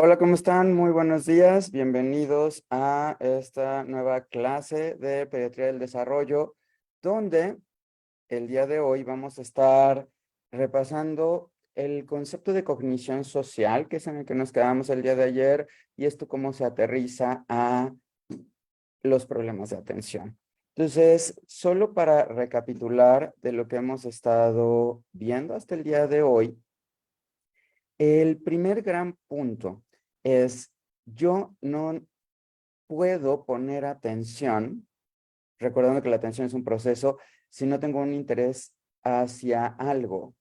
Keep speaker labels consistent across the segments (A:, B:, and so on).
A: Hola, ¿cómo están? Muy buenos días. Bienvenidos a esta nueva clase de Pediatría del Desarrollo, donde el día de hoy vamos a estar repasando el concepto de cognición social, que es en el que nos quedamos el día de ayer, y esto cómo se aterriza a los problemas de atención. Entonces, solo para recapitular de lo que hemos estado viendo hasta el día de hoy, el primer gran punto es, yo no puedo poner atención, recordando que la atención es un proceso, si no tengo un interés hacia algo.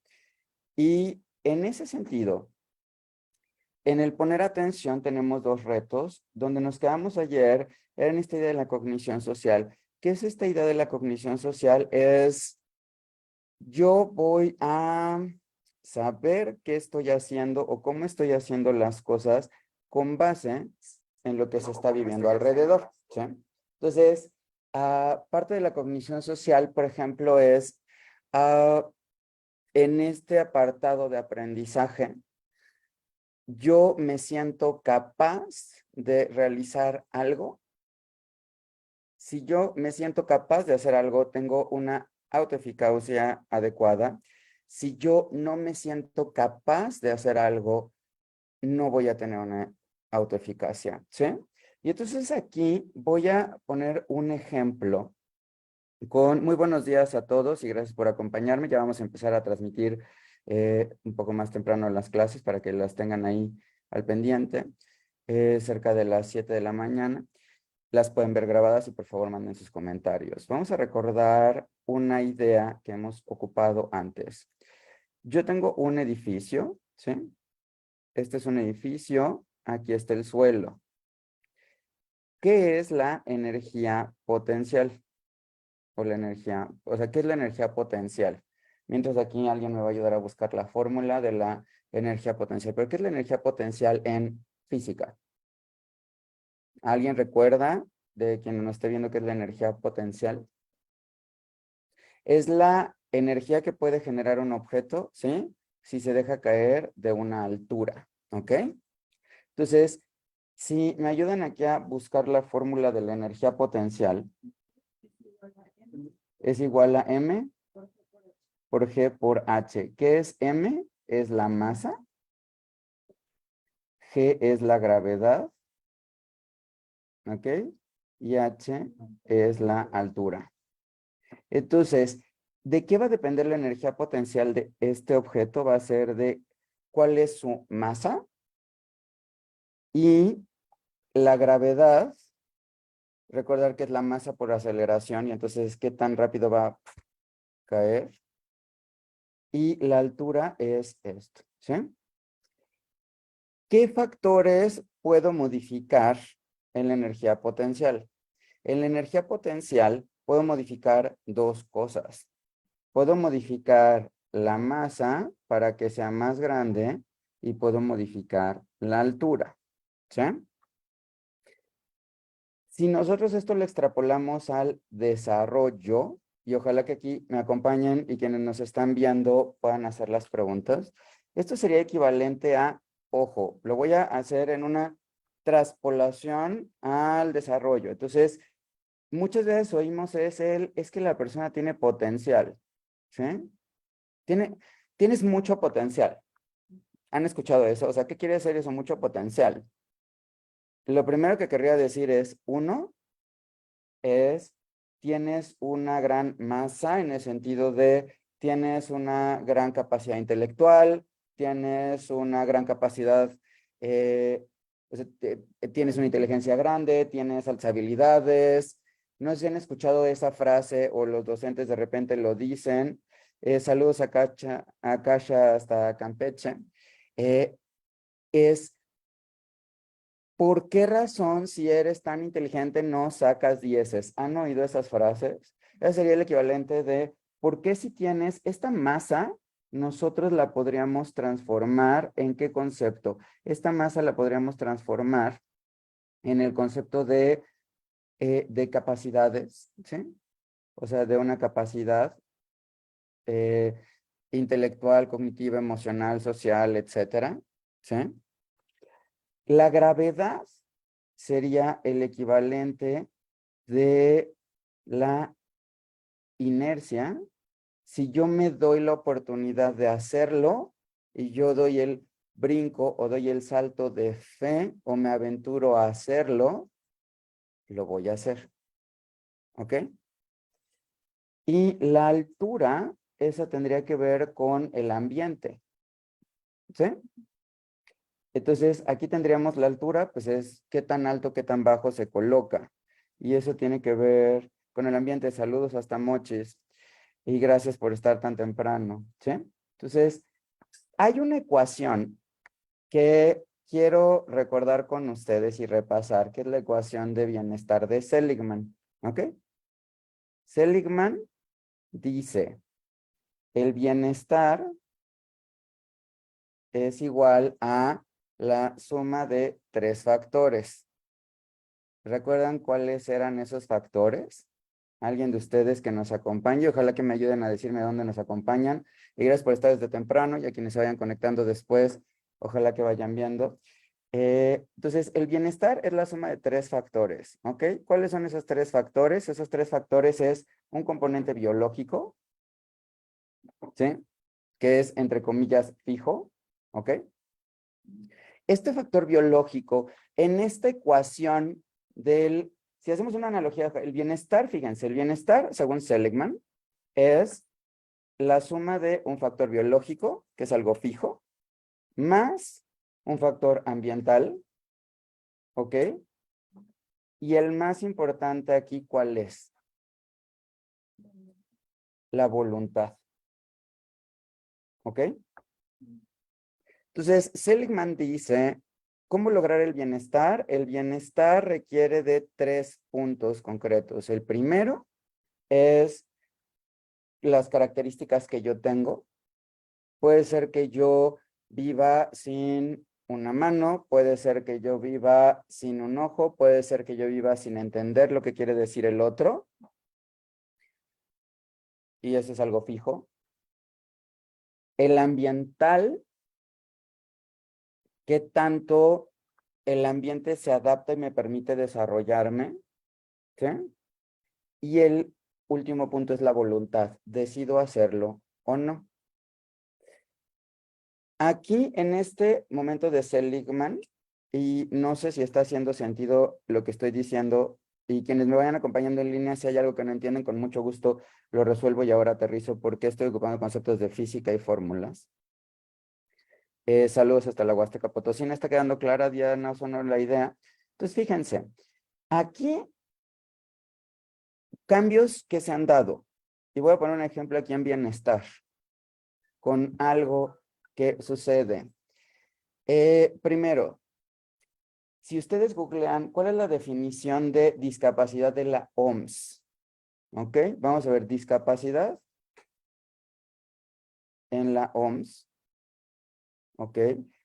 A: Y en ese sentido, en el poner atención tenemos dos retos. Donde nos quedamos ayer era en esta idea de la cognición social. ¿Qué es esta idea de la cognición social? Es, yo voy a saber qué estoy haciendo o cómo estoy haciendo las cosas con base en lo que se está viviendo alrededor, ¿sí? Entonces, parte de la cognición social, por ejemplo, es en este apartado de aprendizaje, yo me siento capaz de realizar algo. Si yo me siento capaz de hacer algo, tengo una autoeficacia adecuada. Si yo no me siento capaz de hacer algo, no voy a tener una autoeficacia, ¿sí? Y entonces aquí voy a poner un ejemplo con muy buenos días a todos y gracias por acompañarme. Ya vamos a empezar a transmitir un poco más temprano las clases para que las tengan ahí al pendiente, cerca de las 7 de la mañana. Las pueden ver grabadas y por favor manden sus comentarios. Vamos a recordar una idea que hemos ocupado antes. Yo tengo un edificio, ¿sí? Este es un edificio, aquí está el suelo. ¿Qué es la energía potencial? O la energía, o sea, ¿qué es la energía potencial? Mientras aquí alguien me va a ayudar a buscar la fórmula de la energía potencial. ¿Pero qué es la energía potencial en física? ¿Alguien recuerda de quien no esté viendo qué es la energía potencial? Es la energía que puede generar un objeto, ¿sí? Si se deja caer de una altura, ¿ok? Entonces, si me ayudan aquí a buscar la fórmula de la energía potencial, es igual a M por G por H. ¿Qué es M? Es la masa. G es la gravedad, ¿ok? Y H es la altura. Entonces, ¿de qué va a depender la energía potencial de este objeto? Va a ser de cuál es su masa y la gravedad. Recordar que es la masa por aceleración y entonces qué tan rápido va a caer. Y la altura es esto, ¿sí? ¿Qué factores puedo modificar en la energía potencial? En la energía potencial puedo modificar dos cosas. Puedo modificar la masa para que sea más grande y puedo modificar la altura, ¿sí? Si nosotros esto lo extrapolamos al desarrollo, y ojalá que aquí me acompañen y quienes nos están viendo puedan hacer las preguntas, esto sería equivalente a, ojo, lo voy a hacer en una traspolación al desarrollo. Entonces, muchas veces oímos es que la persona tiene potencial, ¿sí? Tienes mucho potencial. ¿Han escuchado eso? O sea, ¿qué quiere decir eso? Mucho potencial. Lo primero que querría decir es, uno, es tienes una gran masa en el sentido de tienes una gran capacidad intelectual, tienes una gran capacidad, o sea, tienes una inteligencia grande, tienes altas habilidades. No sé si han escuchado esa frase o los docentes de repente lo dicen. Saludos a Kasha hasta Campeche. Eh, es ¿Por qué razón, si eres tan inteligente, no sacas dieces? ¿Han oído esas frases? Ese sería el equivalente de, ¿por qué si tienes esta masa, nosotros la podríamos transformar en qué concepto? Esta masa la podríamos transformar en el concepto de capacidades, ¿sí? O sea, de una capacidad eh, intelectual, cognitiva, emocional, social, etcétera, ¿sí? La gravedad sería el equivalente de la inercia si yo me doy la oportunidad de hacerlo y yo doy el brinco o doy el salto de fe o me aventuro a hacerlo, lo voy a hacer. ¿Ok? Y la altura, esa tendría que ver con el ambiente. ¿Sí? Entonces, aquí tendríamos la altura, pues es qué tan alto, qué tan bajo se coloca. Y eso tiene que ver con el ambiente. Saludos hasta Mochis. Y gracias por estar tan temprano. ¿Sí? Entonces, hay una ecuación que quiero recordar con ustedes y repasar, que es la ecuación de bienestar de Seligman. ¿Ok? Seligman dice, el bienestar es igual a la suma de 3 factores. ¿Recuerdan cuáles eran esos factores? Alguien de ustedes que nos acompañe, ojalá que me ayuden a decirme dónde nos acompañan. Y gracias por estar desde temprano y a quienes se vayan conectando después, ojalá que vayan viendo. Entonces, el bienestar es la suma de 3 factores, ¿ok? ¿Cuáles son esos 3 factores? Esos 3 factores es un componente biológico, ¿sí? Que es, entre comillas, fijo, ¿ok? Este factor biológico, en esta ecuación del, si hacemos una analogía, el bienestar, fíjense, el bienestar, según Seligman, es la suma de un factor biológico, que es algo fijo, más un factor ambiental, ¿ok? Y el más importante aquí, ¿cuál es? La voluntad, ¿ok? Entonces, Seligman dice, ¿cómo lograr el bienestar? El bienestar requiere de 3 puntos concretos. El primero es las características que yo tengo. Puede ser que yo viva sin una mano, puede ser que yo viva sin un ojo, puede ser que yo viva sin entender lo que quiere decir el otro. Y eso es algo fijo. El ambiental, ¿qué tanto el ambiente se adapta y me permite desarrollarme? ¿Sí? Y el último punto es la voluntad. ¿Decido hacerlo o no? Aquí, en este momento de Seligman, y no sé si está haciendo sentido lo que estoy diciendo, y quienes me vayan acompañando en línea, si hay algo que no entienden, con mucho gusto lo resuelvo y ahora aterrizo porque estoy ocupando conceptos de física y fórmulas. Saludos hasta la Huasteca Potosina. ¿Está quedando clara, Diana Sonor, la idea? Entonces, fíjense, aquí cambios que se han dado. Y voy a poner un ejemplo aquí en bienestar, con algo que sucede. Primero, si ustedes googlean, ¿cuál es la definición de discapacidad de la OMS? ¿Ok? Vamos a ver, discapacidad en la OMS. ¿Ok?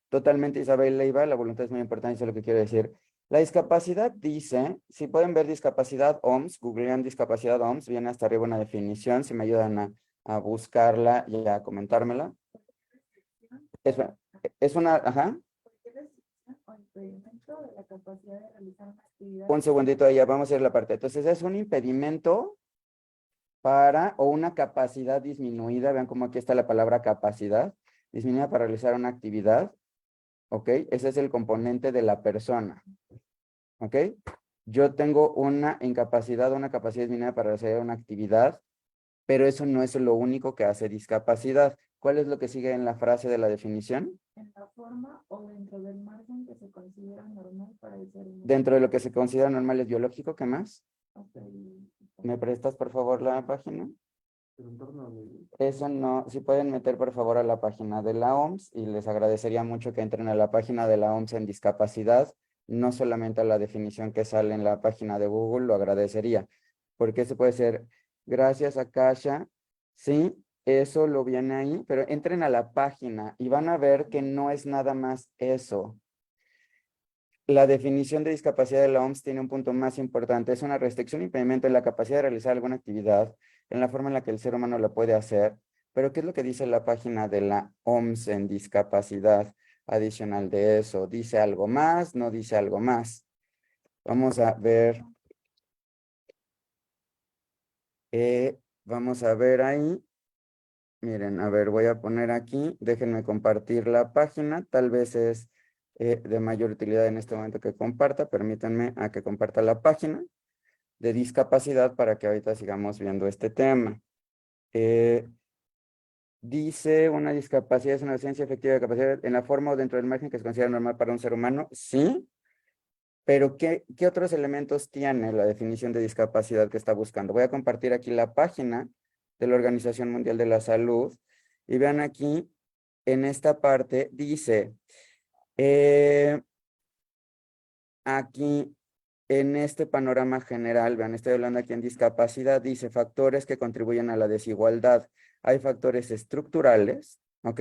A: Totalmente Isabel Leiva, la voluntad es muy importante, eso es lo que quiero decir. La discapacidad dice, si pueden ver discapacidad OMS, googlean discapacidad OMS, viene hasta arriba una definición, si me ayudan a buscarla y a comentármela. Es una, ajá. Un segundito, ya vamos a ir a la parte. Entonces, es un impedimento para, o una capacidad disminuida, vean cómo aquí está la palabra capacidad, disminuida para realizar una actividad, ¿ok? Ese es el componente de la persona, ¿ok? Yo tengo una incapacidad, una capacidad disminuida para realizar una actividad, pero eso no es lo único que hace discapacidad. ¿Cuál es lo que sigue en la frase de la definición?
B: En la forma o dentro del margen que se considera normal para el ser humano.
A: Dentro de lo que se considera normal es biológico, ¿qué más?
B: Okay.
A: ¿Me prestas por favor la página? Eso no, si pueden meter por favor a la página de la OMS y les agradecería mucho que entren a la página de la OMS en discapacidad, no solamente a la definición que sale en la página de Google, lo agradecería, porque eso puede ser, gracias a Kasha, sí, eso lo viene ahí, pero entren a la página y van a ver que no es nada más eso. La definición de discapacidad de la OMS tiene un punto más importante. Es una restricción o impedimento en la capacidad de realizar alguna actividad en la forma en la que el ser humano la puede hacer. Pero ¿qué es lo que dice la página de la OMS en discapacidad? adicional de eso? ¿Dice algo más? ¿No dice algo más? Vamos a ver. Vamos a ver ahí. Miren, a ver, voy a poner aquí. Déjenme compartir la página. Tal vez es de mayor utilidad en este momento que comparta. Permítanme a que comparta la página de discapacidad para que ahorita sigamos viendo este tema. Dice, una discapacidad es una ausencia efectiva de capacidad en la forma o dentro del margen que se considera normal para un ser humano. Sí, pero ¿qué otros elementos tiene la definición de discapacidad que está buscando? Voy a compartir aquí la página de la Organización Mundial de la Salud y vean aquí, en esta parte dice, aquí en este panorama general, vean, estoy hablando aquí en discapacidad, dice factores que contribuyen a la desigualdad. Hay factores estructurales, ¿ok?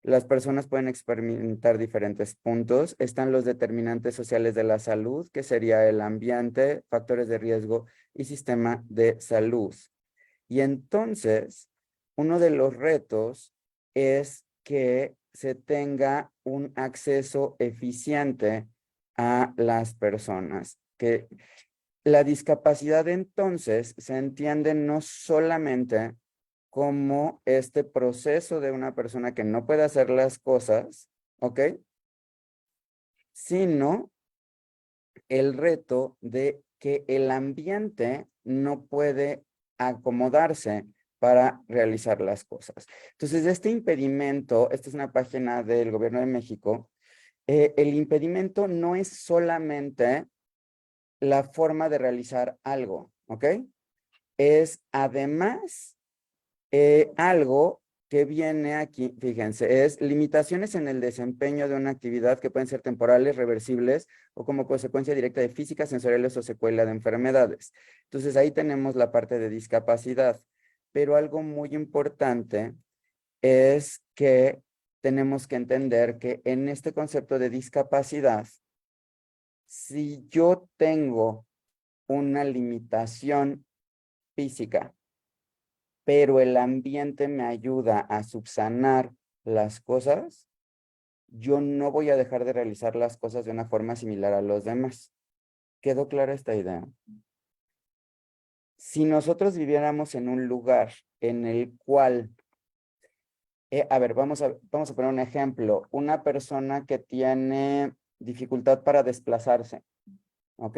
A: Las personas pueden experimentar diferentes puntos. Están los determinantes sociales de la salud, que sería el ambiente, factores de riesgo y sistema de salud. Y entonces, uno de los retos es que se tenga un acceso eficiente a las personas. Que la discapacidad entonces se entiende no solamente como este proceso de una persona que no puede hacer las cosas, ¿ok? Sino el reto de que el ambiente no puede acomodarse para realizar las cosas. Entonces, este impedimento, esta es una página del Gobierno de México, el impedimento no es solamente la forma de realizar algo, ¿ok? Es además algo que viene aquí, fíjense, es limitaciones en el desempeño de una actividad que pueden ser temporales, reversibles o como consecuencia directa de físicas, sensoriales o secuela de enfermedades. Entonces ahí tenemos la parte de discapacidad, pero algo muy importante es que tenemos que entender que en este concepto de discapacidad, si yo tengo una limitación física, pero el ambiente me ayuda a subsanar las cosas, yo no voy a dejar de realizar las cosas de una forma similar a los demás. ¿Quedó clara esta idea? Si nosotros viviéramos en un lugar en el cual, a ver, vamos a poner un ejemplo, una persona que tiene dificultad para desplazarse, ¿ok?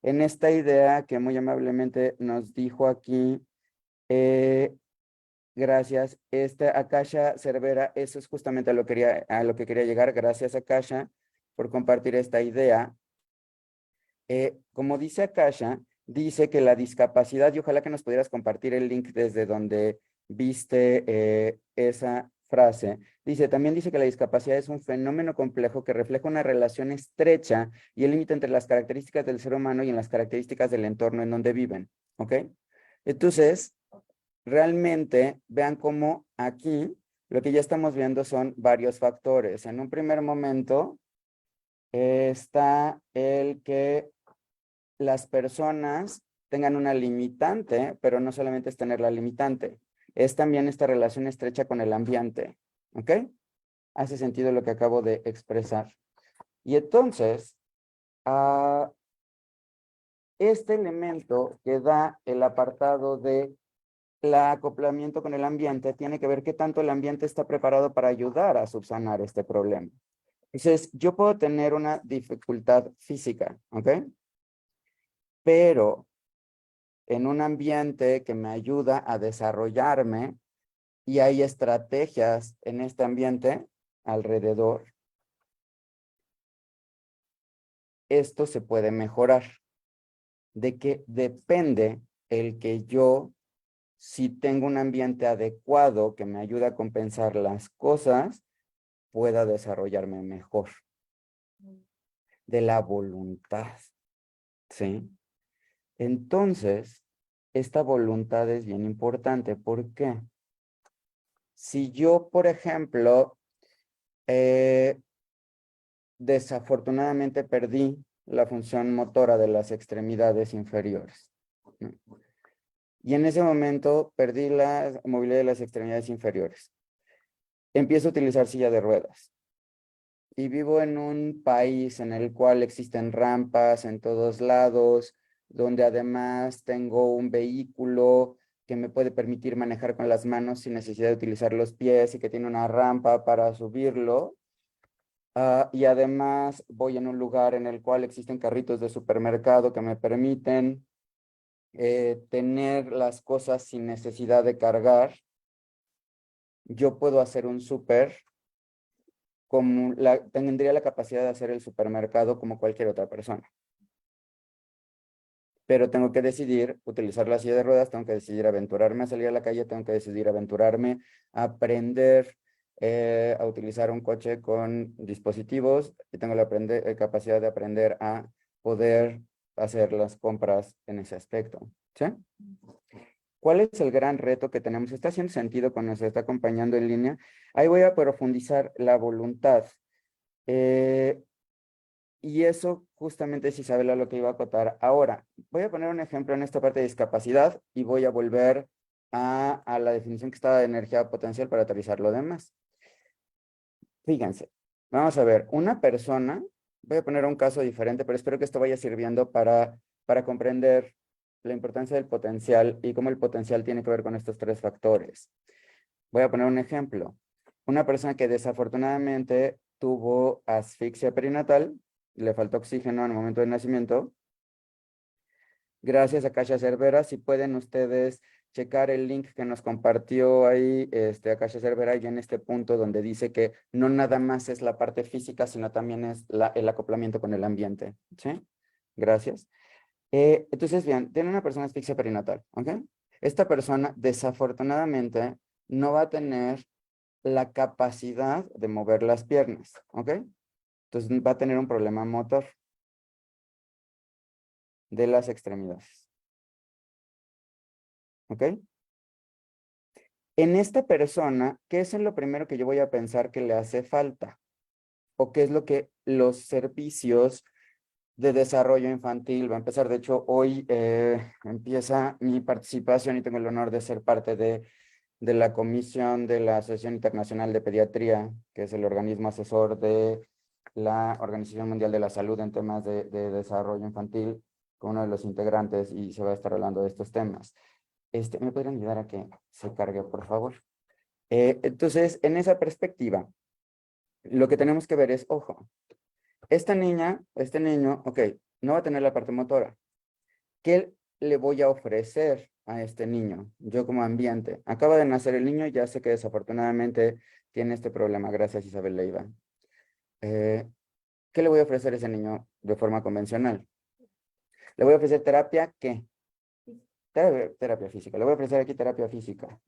A: En esta idea que muy amablemente nos dijo aquí, gracias. Akasha Cervera, eso es justamente a lo que quería llegar. Gracias, Akasha, por compartir esta idea. Como dice Akasha, dice que la discapacidad, y ojalá que nos pudieras compartir el link desde donde viste esa frase. También dice que la discapacidad es un fenómeno complejo que refleja una relación estrecha y el límite entre las características del ser humano y en las características del entorno en donde viven. ¿Ok? Entonces, realmente vean cómo aquí lo que ya estamos viendo son varios factores. En un primer momento está el que las personas tengan una limitante, pero no solamente es tener la limitante, es también esta relación estrecha con el ambiente. ¿Ok? Hace sentido lo que acabo de expresar. Y entonces, este elemento que da el apartado de el acoplamiento con el ambiente tiene que ver qué tanto el ambiente está preparado para ayudar a subsanar este problema. Entonces, yo puedo tener una dificultad física, ¿ok? Pero en un ambiente que me ayuda a desarrollarme y hay estrategias en este ambiente alrededor, esto se puede mejorar. ¿De qué depende el que yo, si tengo un ambiente adecuado que me ayuda a compensar las cosas, pueda desarrollarme mejor? De la voluntad, ¿sí? Entonces, esta voluntad es bien importante. ¿Por qué? Si yo, por ejemplo, desafortunadamente perdí la función motora de las extremidades inferiores, ¿no? Y en ese momento perdí la movilidad de las extremidades inferiores. Empiezo a utilizar silla de ruedas. y vivo en un país en el cual existen rampas en todos lados, donde además tengo un vehículo que me puede permitir manejar con las manos sin necesidad de utilizar los pies y que tiene una rampa para subirlo. Y además voy en un lugar en el cual existen carritos de supermercado que me permiten tener las cosas sin necesidad de cargar. Yo puedo hacer un súper como tendría la capacidad de hacer el supermercado como cualquier otra persona. Pero tengo que decidir utilizar la silla de ruedas, tengo que decidir aventurarme a salir a la calle, tengo que decidir aventurarme a aprender a utilizar un coche con dispositivos y tengo la capacidad de aprender a poder hacer las compras en ese aspecto. ¿Sí? ¿Cuál es el gran reto que tenemos? ¿Está haciendo sentido cuando nos está acompañando en línea? Ahí voy a profundizar la voluntad. Y eso justamente es, Isabela, lo que iba a acotar. Ahora, voy a poner un ejemplo en esta parte de discapacidad y voy a volver a la definición que estaba de energía potencial para aterrizar lo demás. Fíjense, vamos a ver, una persona, voy a poner un caso diferente, pero espero que esto vaya sirviendo para comprender la importancia del potencial y cómo el potencial tiene que ver con estos tres factores. Voy a poner un ejemplo. Una persona que desafortunadamente tuvo asfixia perinatal, le faltó oxígeno en el momento del nacimiento. Gracias a Akasha Cervera, si pueden ustedes checar el link que nos compartió ahí, Akasha Cervera, y en este punto donde dice que no nada más es la parte física, sino también es el acoplamiento con el ambiente. ¿Sí? Gracias. Entonces, bien, tiene una persona asfixia perinatal, ¿ok? Esta persona, desafortunadamente, no va a tener la capacidad de mover las piernas, ¿ok? Entonces va a tener un problema motor de las extremidades, ¿ok? En esta persona, ¿qué es en lo primero que yo voy a pensar que le hace falta? ¿O qué es lo que los servicios de desarrollo infantil va a empezar? De hecho, hoy empieza mi participación y tengo el honor de ser parte de la comisión de la Asociación Internacional de Pediatría, que es el organismo asesor de la Organización Mundial de la Salud en temas de desarrollo infantil, con uno de los integrantes, y se va a estar hablando de estos temas. ¿Me podrían ayudar a que se cargue, por favor? Entonces, en esa perspectiva, lo que tenemos que ver es, ojo, esta niña, este niño, ok, no va a tener la parte motora. ¿Qué le voy a ofrecer a este niño? Yo como ambiente. Acaba de nacer el niño, ya sé que desafortunadamente tiene este problema. Gracias, Isabel Leiva. ¿Qué le voy a ofrecer a ese niño de forma convencional? Le voy a ofrecer terapia, ¿qué? Terapia física. Le voy a ofrecer aquí terapia física.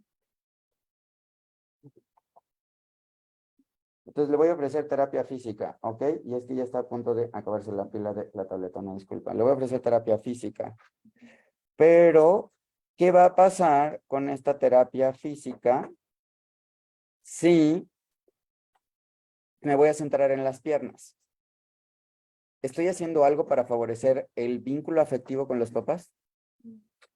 A: Entonces le voy a ofrecer terapia física, ¿ok? Y es que ya está a punto de acabarse la pila de la tableta, no disculpa. Le voy a ofrecer terapia física. Pero, ¿qué va a pasar con esta terapia física si me voy a centrar en las piernas? ¿Estoy haciendo algo para favorecer el vínculo afectivo con los papás?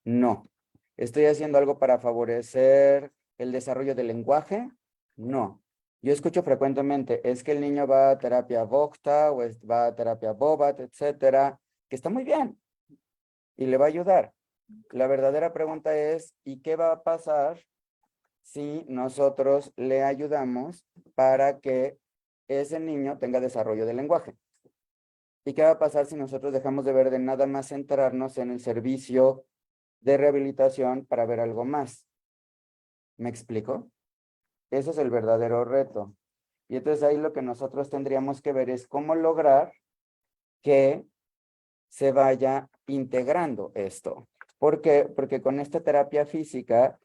A: No. ¿Estoy haciendo algo para favorecer el desarrollo del lenguaje? No. Yo escucho frecuentemente, es que el niño va a terapia Vokta o va a terapia Bobat, etcétera, que está muy bien y le va a ayudar. La verdadera pregunta es, ¿y qué va a pasar si nosotros le ayudamos para que ese niño tenga desarrollo del lenguaje? ¿Y qué va a pasar si nosotros dejamos de ver de nada más centrarnos en el servicio de rehabilitación para ver algo más? ¿Me explico? Ese es el verdadero reto. Y entonces ahí lo que nosotros tendríamos que ver es cómo lograr que se vaya integrando esto. ¿Por qué? Porque con esta terapia física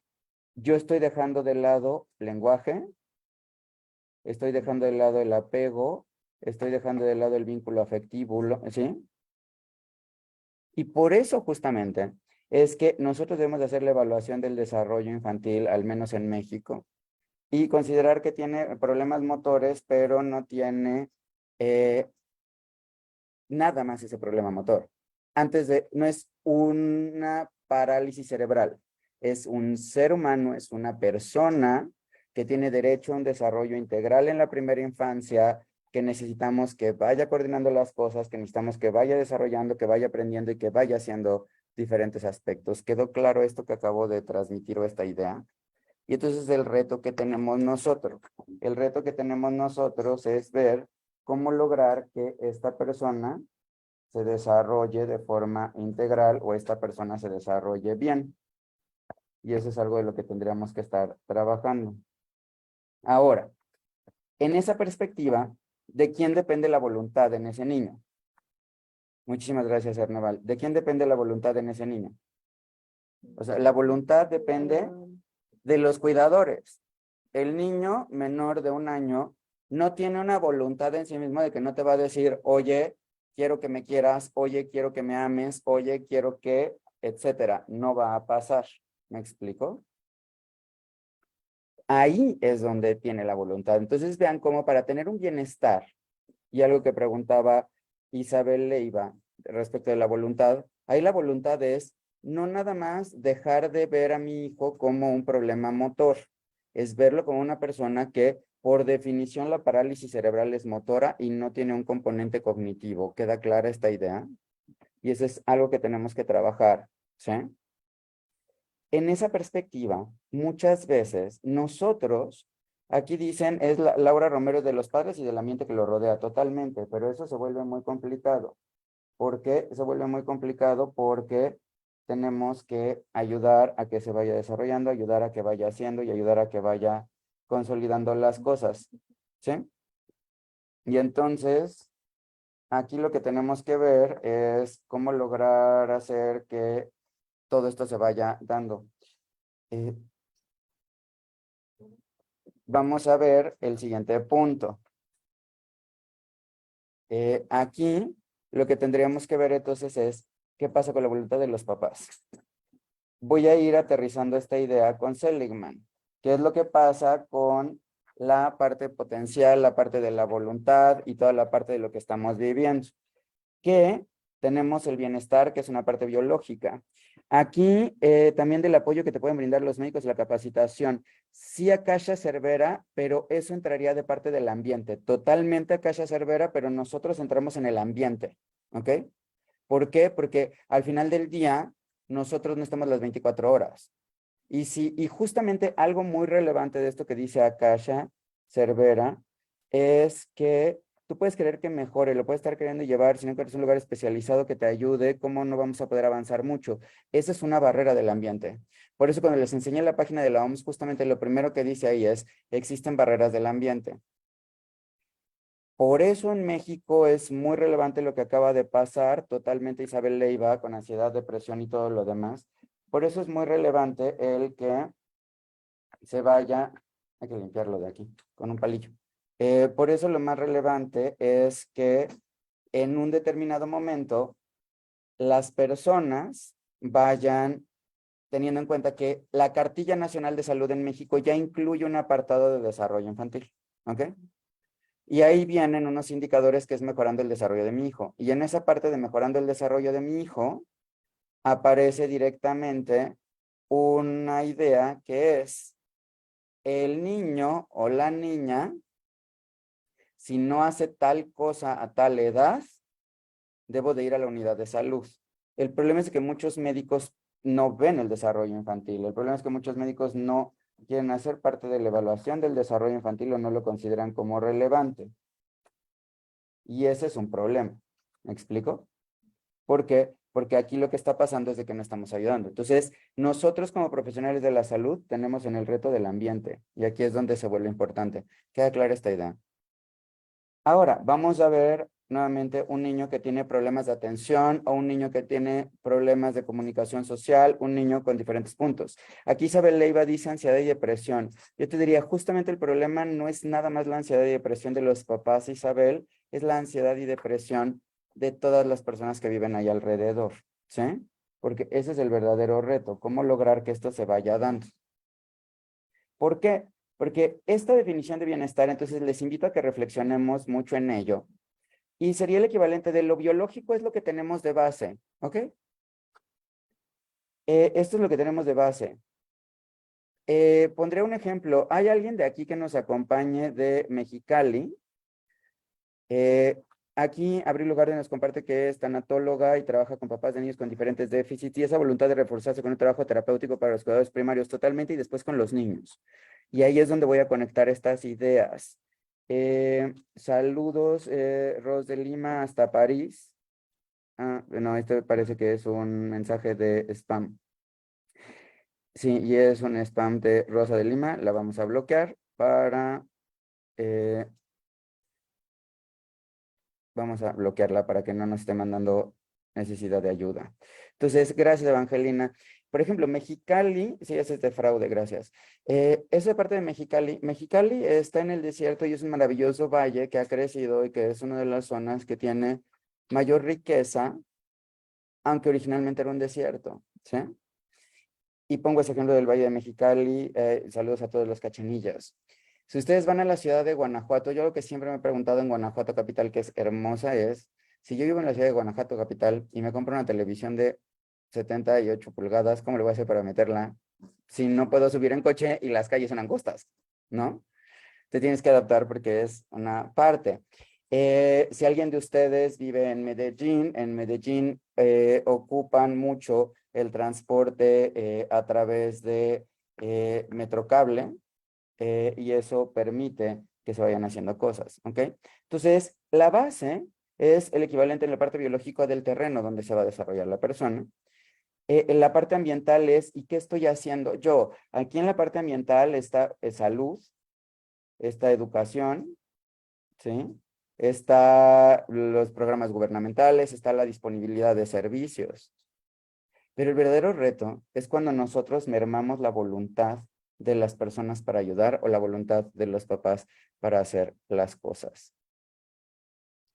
A: yo estoy dejando de lado lenguaje, estoy dejando de lado el apego, estoy dejando de lado el vínculo afectivo, ¿sí? Y por eso justamente es que nosotros debemos de hacer la evaluación del desarrollo infantil, al menos en México, y considerar que tiene problemas motores, pero no tiene nada más ese problema motor. No es una parálisis cerebral, es un ser humano, es una persona que tiene derecho a un desarrollo integral en la primera infancia, que necesitamos que vaya coordinando las cosas, que necesitamos que vaya desarrollando, que vaya aprendiendo y que vaya haciendo diferentes aspectos. ¿Quedó claro esto que acabo de transmitir o esta idea? Y entonces el reto que tenemos nosotros. El reto que tenemos nosotros es ver cómo lograr que esta persona se desarrolle de forma integral o esta persona se desarrolle bien. Y eso es algo de lo que tendríamos que estar trabajando. Ahora, en esa perspectiva, ¿de quién depende la voluntad en ese niño? Muchísimas gracias, Erneval. ¿De quién depende la voluntad en ese niño? O sea, la voluntad depende de los cuidadores. El niño menor de 1 año no tiene una voluntad en sí mismo de que no te va a decir, oye, quiero que me quieras, oye, quiero que me ames, oye, quiero que, etcétera. No va a pasar. ¿Me explico? Ahí es donde tiene la voluntad. Entonces vean cómo para tener un bienestar, y algo que preguntaba Isabel Leiva respecto de la voluntad, ahí la voluntad es no nada más dejar de ver a mi hijo como un problema motor, es verlo como una persona que por definición la parálisis cerebral es motora y no tiene un componente cognitivo. ¿Queda clara esta idea? Y eso es algo que tenemos que trabajar, ¿sí? En esa perspectiva, muchas veces nosotros, aquí dicen, es Laura Romero de los padres y del ambiente que lo rodea totalmente, pero eso se vuelve muy complicado. ¿Por qué se vuelve muy complicado? Porque tenemos que ayudar a que se vaya desarrollando, ayudar a que vaya haciendo y ayudar a que vaya consolidando las cosas, ¿sí? Y entonces, aquí lo que tenemos que ver es cómo lograr hacer que todo esto se vaya dando. Vamos a ver el siguiente punto. Aquí lo que tendríamos que ver entonces es qué pasa con la voluntad de los papás. Voy a ir aterrizando esta idea con Seligman. ¿Qué es lo que pasa con la parte potencial, la parte de la voluntad y toda la parte de lo que estamos viviendo? Que tenemos el bienestar, que es una parte biológica. Aquí también del apoyo que te pueden brindar los médicos, la capacitación. Sí, Akasha Cervera, pero eso entraría de parte del ambiente. Totalmente Akasha Cervera, pero nosotros entramos en el ambiente. ¿Ok? ¿Por qué? Porque al final del día, nosotros no estamos las 24 horas. Y justamente algo muy relevante de esto que dice Akasha Cervera es que tú puedes querer que mejore, lo puedes estar queriendo llevar, si no encuentras un lugar especializado que te ayude, ¿cómo no vamos a poder avanzar mucho? Esa es una barrera del ambiente. Por eso cuando les enseñé la página de la OMS, justamente lo primero que dice ahí es, existen barreras del ambiente. Por eso en México es muy relevante lo que acaba de pasar, totalmente Isabel Leiva con ansiedad, depresión y todo lo demás. Por eso es muy relevante el que se vaya, hay que limpiarlo de aquí con un palillo. Por eso lo más relevante es que en un determinado momento las personas vayan teniendo en cuenta que la Cartilla Nacional de Salud en México ya incluye un apartado de desarrollo infantil, ¿ok? Y ahí vienen unos indicadores que es mejorando el desarrollo de mi hijo. Y en esa parte de mejorando el desarrollo de mi hijo, aparece directamente una idea que es el niño o la niña, si no hace tal cosa a tal edad, debo de ir a la unidad de salud. El problema es que muchos médicos no ven el desarrollo infantil. El problema es que muchos médicos no quieren hacer parte de la evaluación del desarrollo infantil o no lo consideran como relevante. Y ese es un problema. ¿Me explico? ¿Por qué? Porque aquí lo que está pasando es de que no estamos ayudando. Entonces, nosotros como profesionales de la salud tenemos en el reto del ambiente. Y aquí es donde se vuelve importante. ¿Queda clara esta idea? Ahora, vamos a ver nuevamente un niño que tiene problemas de atención o un niño que tiene problemas de comunicación social, un niño con diferentes puntos. Aquí Isabel Leiva dice ansiedad y depresión. Yo te diría, justamente el problema no es nada más la ansiedad y depresión de los papás, Isabel, es la ansiedad y depresión de todas las personas que viven ahí alrededor, ¿sí? Porque ese es el verdadero reto, cómo lograr que esto se vaya dando. ¿Por qué? Porque esta definición de bienestar, entonces les invito a que reflexionemos mucho en ello. Y sería el equivalente de lo biológico es lo que tenemos de base, ¿ok? Esto es lo que tenemos de base. Pondré un ejemplo. ¿Hay alguien de aquí que nos acompañe de Mexicali? Eh, Aquí Abril Lugarde nos comparte que es tanatóloga y trabaja con papás de niños con diferentes déficits y esa voluntad de reforzarse con un trabajo terapéutico para los cuidados primarios totalmente y después con los niños. Y ahí es donde voy a conectar estas ideas. Saludos, Ros de Lima hasta París. Ah, no, esto parece que es un mensaje de spam. Sí, y es un spam de Rosa de Lima. La vamos a bloquear para... eh, vamos a bloquearla para que no nos esté mandando necesidad de ayuda. Entonces, gracias, Evangelina. Por ejemplo, Mexicali, sí, ese es de fraude, gracias. Esa parte de Mexicali, Mexicali está en el desierto y es un maravilloso valle que ha crecido y que es una de las zonas que tiene mayor riqueza, aunque originalmente era un desierto, ¿sí? Y pongo ese ejemplo del Valle de Mexicali, saludos a todos los cachanillas. Si ustedes van a la ciudad de Guanajuato, yo lo que siempre me he preguntado en Guanajuato capital, que es hermosa, es, si yo vivo en la ciudad de Guanajuato capital y me compro una televisión de 78 pulgadas, ¿cómo le voy a hacer para meterla? Si no puedo subir en coche y las calles son angostas, ¿no? Te tienes que adaptar porque es una parte. Si alguien de ustedes vive en Medellín ocupan mucho el transporte a través de Metrocable y eso permite que se vayan haciendo cosas, ¿ok? Entonces, la base es el equivalente en la parte biológica del terreno donde se va a desarrollar la persona. En la parte ambiental es, ¿y qué estoy haciendo yo? Aquí en la parte ambiental está salud, está educación, ¿sí? Está los programas gubernamentales, está la disponibilidad de servicios. Pero el verdadero reto es cuando nosotros mermamos la voluntad de las personas para ayudar o la voluntad de los papás para hacer las cosas.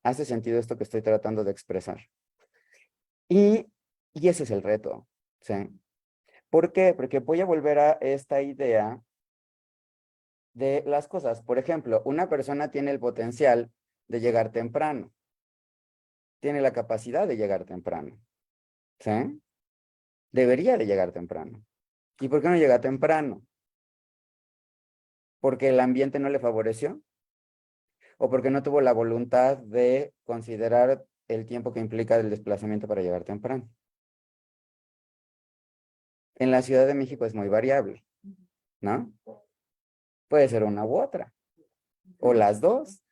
A: ¿Hace sentido esto que estoy tratando de expresar? Y ese es el reto, ¿sí? ¿Por qué? Porque voy a volver a esta idea de las cosas. Por ejemplo, una persona tiene el potencial de llegar temprano, tiene la capacidad de llegar temprano, ¿sí? Debería de llegar temprano. ¿Y por qué no llega temprano? ¿Porque el ambiente no le favoreció? ¿O porque no tuvo la voluntad de considerar el tiempo que implica el desplazamiento para llegar temprano? En la Ciudad de México es muy variable, ¿no? Puede ser una u otra, o las dos.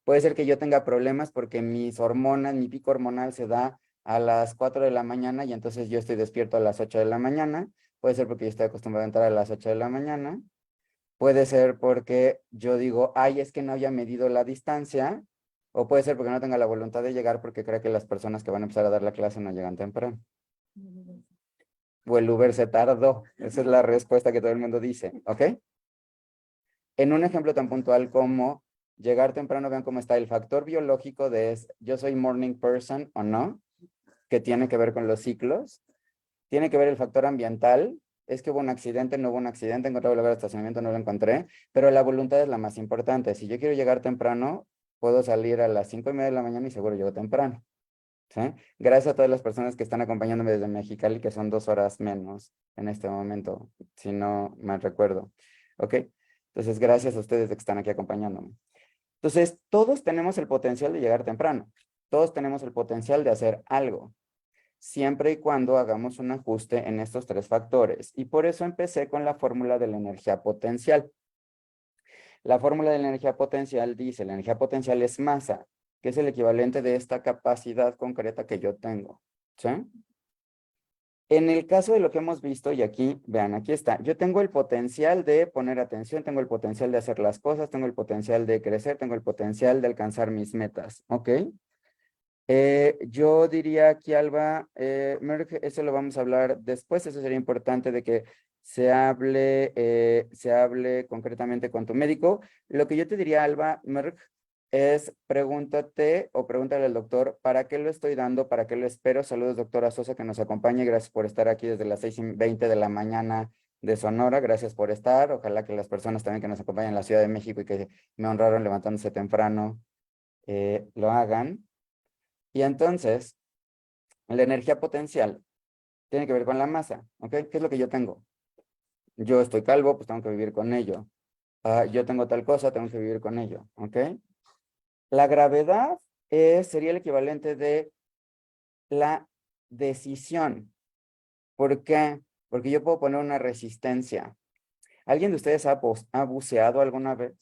A: Puede ser que yo tenga problemas porque mis hormonas, mi pico hormonal se da a las 4 de la mañana y entonces yo estoy despierto a las 8 de la mañana. Puede ser porque yo estoy acostumbrado a entrar a las 8 de la mañana. Puede ser porque yo digo, ay, es que no había medido la distancia. O puede ser porque no tenga la voluntad de llegar porque cree que las personas que van a empezar a dar la clase no llegan temprano. O el Uber se tardó. Esa es la respuesta que todo el mundo dice, ¿ok? En un ejemplo tan puntual como llegar temprano, vean cómo está el factor biológico de yo soy morning person o no, que tiene que ver con los ciclos. Tiene que ver el factor ambiental, es que hubo un accidente, no hubo un accidente, encontré el lugar de estacionamiento, no lo encontré, pero la voluntad es la más importante. Si yo quiero llegar temprano, puedo salir a las 5:30 de la mañana y seguro llego temprano, ¿sí? Gracias a todas las personas que están acompañándome desde Mexicali, que son 2 horas menos en este momento, si no mal recuerdo, ¿ok? Entonces, gracias a ustedes de que están aquí acompañándome. Entonces, todos tenemos el potencial de llegar temprano, todos tenemos el potencial de hacer algo, siempre y cuando hagamos un ajuste en estos 3 factores. Y por eso empecé con la fórmula de la energía potencial. La fórmula de la energía potencial dice, la energía potencial es masa, que es el equivalente de esta capacidad concreta que yo tengo, ¿sí? En el caso de lo que hemos visto, y aquí, vean, aquí está, yo tengo el potencial de poner atención, tengo el potencial de hacer las cosas, tengo el potencial de crecer, tengo el potencial de alcanzar mis metas, ¿ok? Yo diría aquí, Alba, Merck, eso lo vamos a hablar después, eso sería importante de que se hable concretamente con tu médico. Lo que yo te diría, Alba, Merck, es pregúntate o pregúntale al doctor, ¿para qué lo estoy dando? ¿Para qué lo espero? Saludos, doctora Sosa, que nos acompañe. Gracias por estar aquí desde las 6:20 de la mañana de Sonora. Gracias por estar. Ojalá que las personas también que nos acompañan en la Ciudad de México y que me honraron levantándose temprano, lo hagan. Y entonces, la energía potencial tiene que ver con la masa, ¿ok? ¿Qué es lo que yo tengo? Yo estoy calvo, pues tengo que vivir con ello. Yo tengo tal cosa, tengo que vivir con ello, ¿ok? La gravedad sería el equivalente de la decisión. ¿Por qué? Porque yo puedo poner una resistencia. ¿Alguien de ustedes ha buceado alguna vez?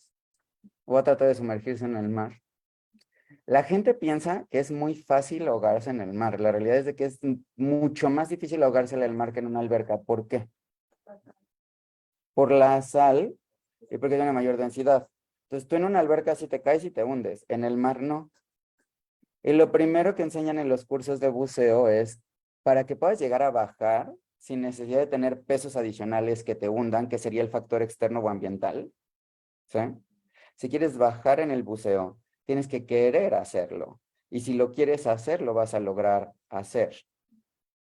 A: ¿O ha tratado de sumergirse en el mar? La gente piensa que es muy fácil ahogarse en el mar. La realidad es de que es mucho más difícil ahogarse en el mar que en una alberca. ¿Por qué? Por la sal y porque tiene mayor densidad. Entonces tú en una alberca sí te caes y te hundes. En el mar no. Y lo primero que enseñan en los cursos de buceo es para que puedas llegar a bajar sin necesidad de tener pesos adicionales que te hundan, que sería el factor externo o ambiental. ¿Sí? Si quieres bajar en el buceo, tienes que querer hacerlo. Y si lo quieres hacer, lo vas a lograr hacer.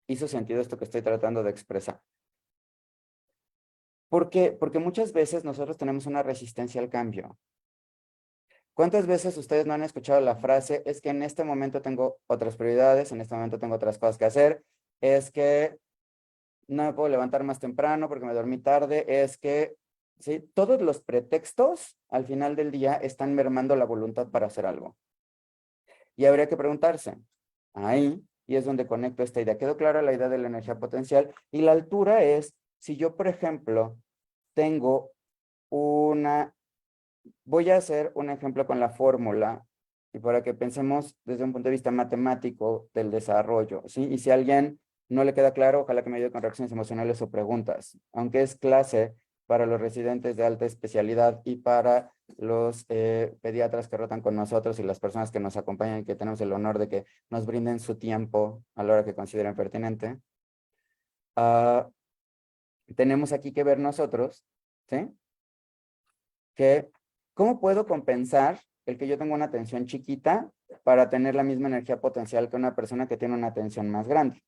A: ¿Hizo sentido esto que estoy tratando de expresar? ¿Por qué? Porque muchas veces nosotros tenemos una resistencia al cambio. ¿Cuántas veces ustedes no han escuchado la frase, es que en este momento tengo otras prioridades, en este momento tengo otras cosas que hacer, es que no me puedo levantar más temprano porque me dormí tarde, es que, ¿sí? Todos los pretextos al final del día están mermando la voluntad para hacer algo. Y habría que preguntarse, ahí, y es donde conecto esta idea. ¿Quedó clara la idea de la energía potencial? Y la altura es, si yo, por ejemplo, tengo voy a hacer un ejemplo con la fórmula y para que pensemos desde un punto de vista matemático del desarrollo, ¿sí? Y si a alguien no le queda claro, ojalá que me ayude con reacciones emocionales o preguntas, aunque es clase para los residentes de alta especialidad y para los pediatras que rotan con nosotros y las personas que nos acompañan y que tenemos el honor de que nos brinden su tiempo a la hora que consideren pertinente. Tenemos aquí que ver nosotros, ¿sí? Que ¿cómo puedo compensar el que yo tenga una tensión chiquita para tener la misma energía potencial que una persona que tiene una tensión más grande?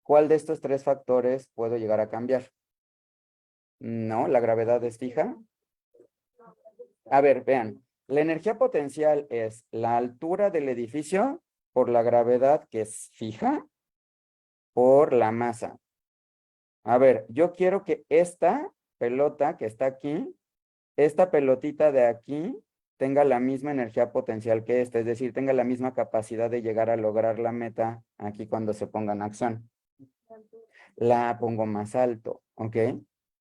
A: ¿Cuál de estos tres factores puedo llegar a cambiar? No, la gravedad es fija. A ver, vean, la energía potencial es la altura del edificio por la gravedad que es fija por la masa. A ver, yo quiero que esta pelota que está aquí, esta pelotita de aquí, tenga la misma energía potencial que esta, es decir, tenga la misma capacidad de llegar a lograr la meta aquí cuando se ponga en acción. La pongo más alto, ¿ok?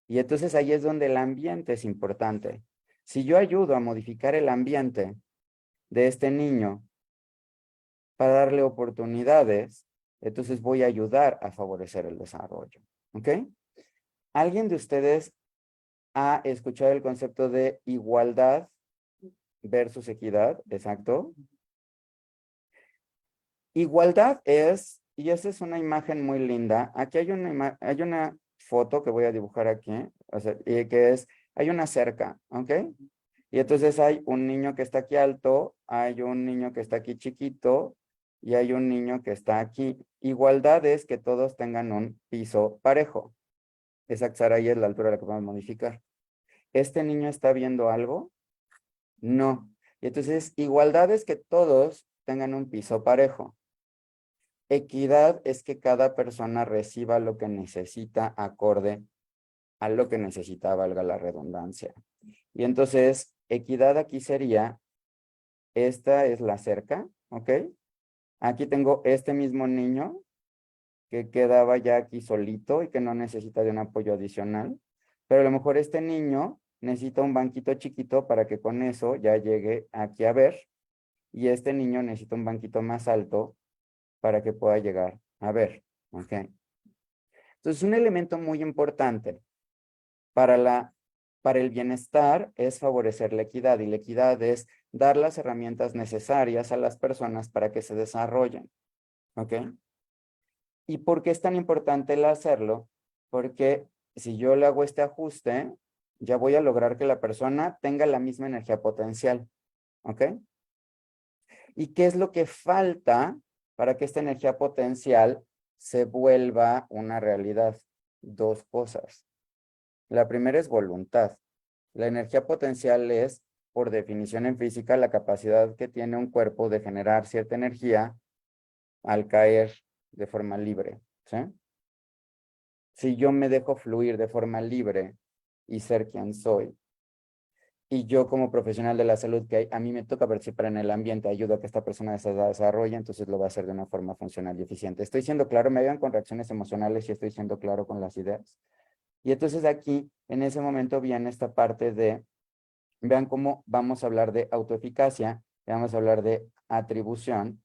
A: Y entonces ahí es donde el ambiente es importante. Si yo ayudo a modificar el ambiente de este niño para darle oportunidades, entonces voy a ayudar a favorecer el desarrollo, ¿ok? ¿Alguien de ustedes ha escuchado el concepto de igualdad versus equidad? Exacto. Igualdad es, y esa es una imagen muy linda. Aquí hay una foto que voy a dibujar aquí, o sea, que es, hay una cerca, ¿ok? Y entonces hay un niño que está aquí alto, hay un niño que está aquí chiquito y hay un niño que está aquí. Igualdad es que todos tengan un piso parejo. Esa ahí es la altura a la que podemos modificar. ¿Este niño está viendo algo? No. Y entonces igualdad es que todos tengan un piso parejo. Equidad es que cada persona reciba lo que necesita acorde a lo que necesita, valga la redundancia. Y entonces, equidad aquí sería, esta es la cerca, ¿ok? Aquí tengo este mismo niño que quedaba ya aquí solito y que no necesita de un apoyo adicional, pero a lo mejor este niño necesita un banquito chiquito para que con eso ya llegue aquí a ver, y este niño necesita un banquito más alto para que pueda llegar a ver, ¿ok? Entonces, un elemento muy importante para el bienestar es favorecer la equidad, y la equidad es dar las herramientas necesarias a las personas para que se desarrollen, ¿ok? ¿Y por qué es tan importante el hacerlo? Porque si yo le hago este ajuste, ya voy a lograr que la persona tenga la misma energía potencial, ¿ok? ¿Y qué es lo que falta para que esta energía potencial se vuelva una realidad? Dos cosas. La primera es voluntad. La energía potencial es, por definición en física, la capacidad que tiene un cuerpo de generar cierta energía al caer de forma libre, ¿sí? Si yo me dejo fluir de forma libre y ser quien soy, y yo como profesional de la salud que a mí me toca participar en el ambiente, ayudo a que esta persona se desarrolle, entonces lo va a hacer de una forma funcional y eficiente. Estoy siendo claro, me ayudan con reacciones emocionales y estoy siendo claro con las ideas. Y entonces aquí, en ese momento, viene esta parte de, vean cómo vamos a hablar de autoeficacia, vamos a hablar de atribución,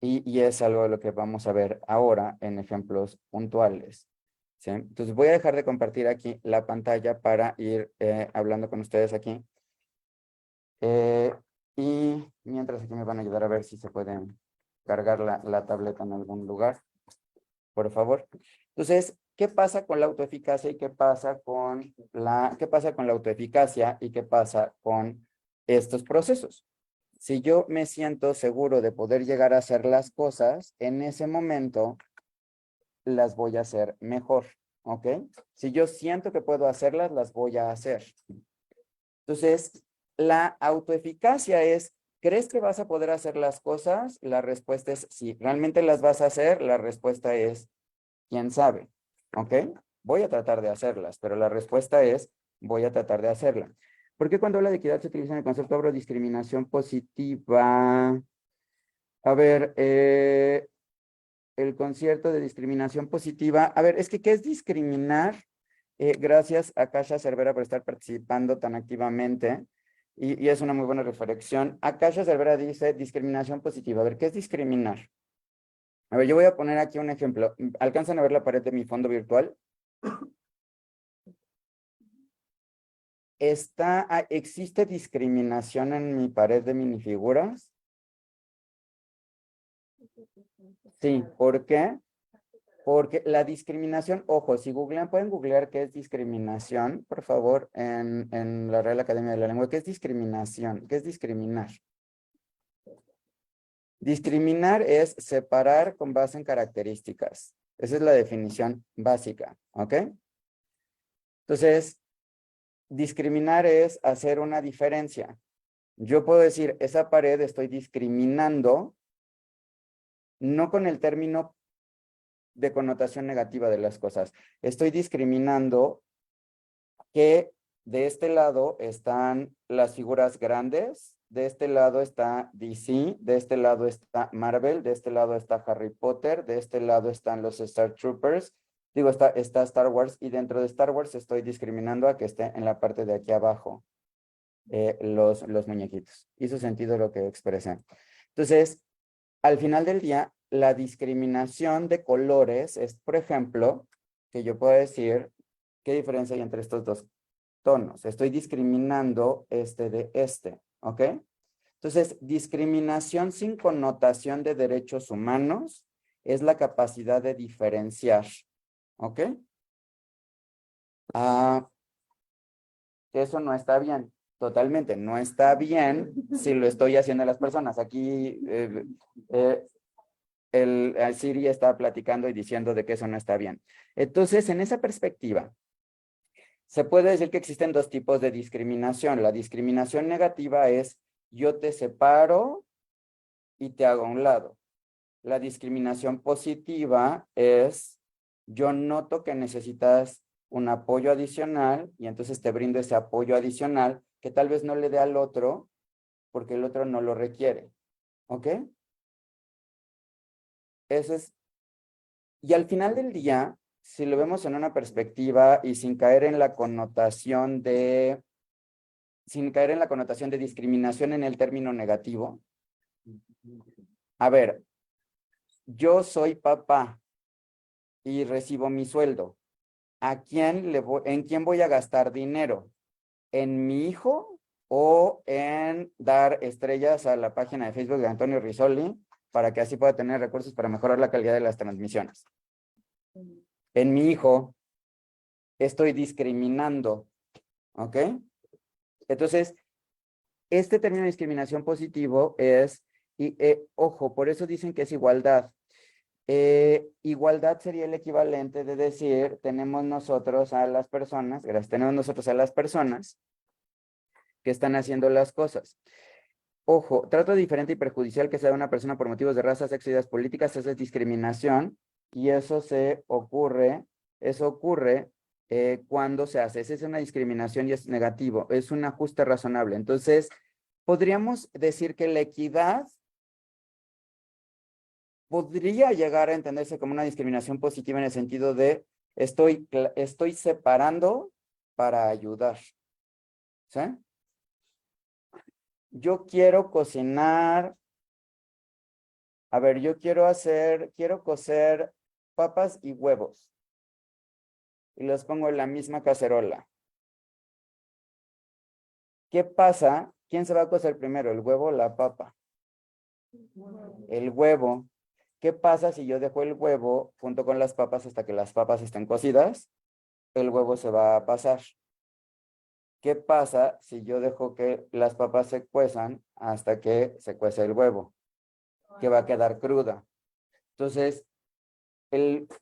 A: y es algo de lo que vamos a ver ahora en ejemplos puntuales. ¿Sí? Entonces voy a dejar de compartir aquí la pantalla para ir hablando con ustedes aquí. Y mientras aquí me van a ayudar a ver si se puede cargar la tableta en algún lugar, por favor. Entonces, ¿qué pasa con la autoeficacia y qué pasa con la autoeficacia y qué pasa con estos procesos? Si yo me siento seguro de poder llegar a hacer las cosas, en ese momento las voy a hacer mejor, ¿ok? Si yo siento que puedo hacerlas, las voy a hacer. Entonces, la autoeficacia es, ¿crees que vas a poder hacer las cosas? La respuesta es sí. ¿Realmente las vas a hacer? La respuesta es, ¿quién sabe? ¿Ok? Voy a tratar de hacerlas, pero la respuesta es, voy a tratar de hacerla. ¿Por qué cuando habla de equidad se utiliza el concepto de discriminación positiva? A ver, el concierto de discriminación positiva. A ver, es que ¿qué es discriminar? Gracias a Akasha Cervera por estar participando tan activamente. Y es una muy buena reflexión. Akasha Cervera dice discriminación positiva. A ver, ¿qué es discriminar? A ver, yo voy a poner aquí un ejemplo. ¿Alcanzan a ver la pared de mi fondo virtual? ¿Existe discriminación en mi pared de minifiguras? Sí, ¿por qué? Porque la discriminación, ojo, si googlean, pueden googlear qué es discriminación, por favor, en la Real Academia de la Lengua. ¿Qué es discriminación? ¿Qué es discriminar? Discriminar es separar con base en características. Esa es la definición básica, ¿ok? Entonces, discriminar es hacer una diferencia. Yo puedo decir, esa pared estoy discriminando, no con el término de connotación negativa de las cosas. Estoy discriminando que de este lado están las figuras grandes, de este lado está DC, de este lado está Marvel, de este lado está Harry Potter, de este lado están los Star Troopers, digo, está Star Wars, y dentro de Star Wars estoy discriminando a que esté en la parte de aquí abajo, los muñequitos. Hizo sentido lo que expresé. Entonces, al final del día, la discriminación de colores es, por ejemplo, que yo puedo decir, ¿qué diferencia hay entre estos dos tonos? Estoy discriminando este de este, ¿ok? Entonces, discriminación sin connotación de derechos humanos es la capacidad de diferenciar, ¿ok? Ah, eso no está bien. Totalmente, no está bien si lo estoy haciendo a las personas. Aquí el Siri está platicando y diciendo de que eso no está bien. Entonces, en esa perspectiva, se puede decir que existen dos tipos de discriminación. La discriminación negativa es yo te separo y te hago a un lado. La discriminación positiva es yo noto que necesitas un apoyo adicional y entonces te brindo ese apoyo adicional que tal vez no le dé al otro porque el otro no lo requiere. ¿Ok? Eso es. Y al final del día, si lo vemos en una perspectiva y sin caer en la connotación de discriminación en el término negativo, a ver, yo soy papá y recibo mi sueldo. ¿En quién voy a gastar dinero? ¿En mi hijo o en dar estrellas a la página de Facebook de Antonio Risoli para que así pueda tener recursos para mejorar la calidad de las transmisiones? En mi hijo estoy discriminando, ¿ok? Entonces, este término de discriminación positivo es, ojo, por eso dicen que es igualdad. Igualdad sería el equivalente de decir, tenemos nosotros a las personas que están haciendo las cosas. Ojo, trato diferente y perjudicial que sea una persona por motivos de raza, sexo, ideas políticas, eso es discriminación, y eso ocurre cuando se hace. Esa es una discriminación y es negativo, es un ajuste razonable. Entonces, podríamos decir que la equidad podría llegar a entenderse como una discriminación positiva en el sentido de estoy separando para ayudar. ¿Sí? Yo quiero cocinar, a ver, yo quiero cocer papas y huevos y los pongo en la misma cacerola. ¿Qué pasa? ¿Quién se va a cocer primero, el huevo o la papa? El huevo. ¿Qué pasa si yo dejo el huevo junto con las papas hasta que las papas estén cocidas? El huevo se va a pasar. ¿Qué pasa si yo dejo que las papas se cuezan hasta que se cuece el huevo? Que va a quedar cruda. Entonces,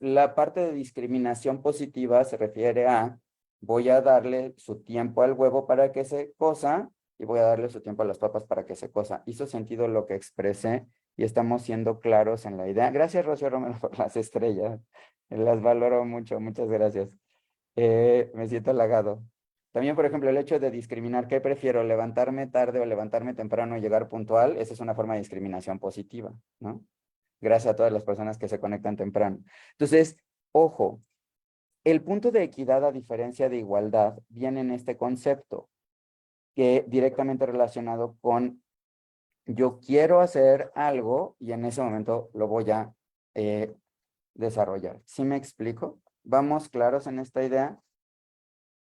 A: la parte de discriminación positiva se refiere a voy a darle su tiempo al huevo para que se cosa y voy a darle su tiempo a las papas para que se cosa. Hizo sentido lo que expresé y estamos siendo claros en la idea. Gracias, Rocío Romero, por las estrellas. Las valoro mucho. Muchas gracias. Me siento halagado. También, por ejemplo, el hecho de discriminar, ¿qué prefiero? ¿Levantarme tarde o levantarme temprano y llegar puntual? Esa es una forma de discriminación positiva, ¿no? Gracias a todas las personas que se conectan temprano. Entonces, ojo, el punto de equidad a diferencia de igualdad viene en este concepto que directamente relacionado con yo quiero hacer algo y en ese momento lo voy a desarrollar. ¿Sí me explico? ¿Vamos claros en esta idea?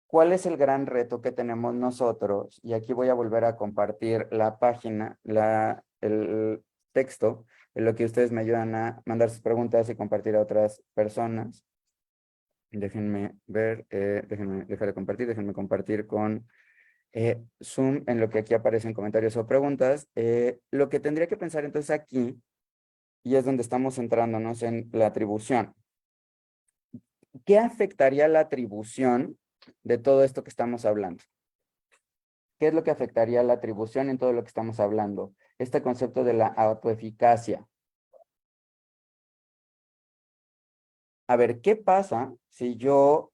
A: ¿Cuál es el gran reto que tenemos nosotros? Y aquí voy a volver a compartir la página, el texto, en lo que ustedes me ayudan a mandar sus preguntas y compartir a otras personas. Déjenme ver, déjenme compartir con Zoom en lo que aquí aparecen comentarios o preguntas. Lo que tendría que pensar entonces aquí, y es donde estamos centrándonos en la atribución. ¿Qué afectaría la atribución de todo esto que estamos hablando? ¿Qué es lo que afectaría la atribución en todo lo que estamos hablando? Este concepto de la autoeficacia. A ver, ¿qué pasa si yo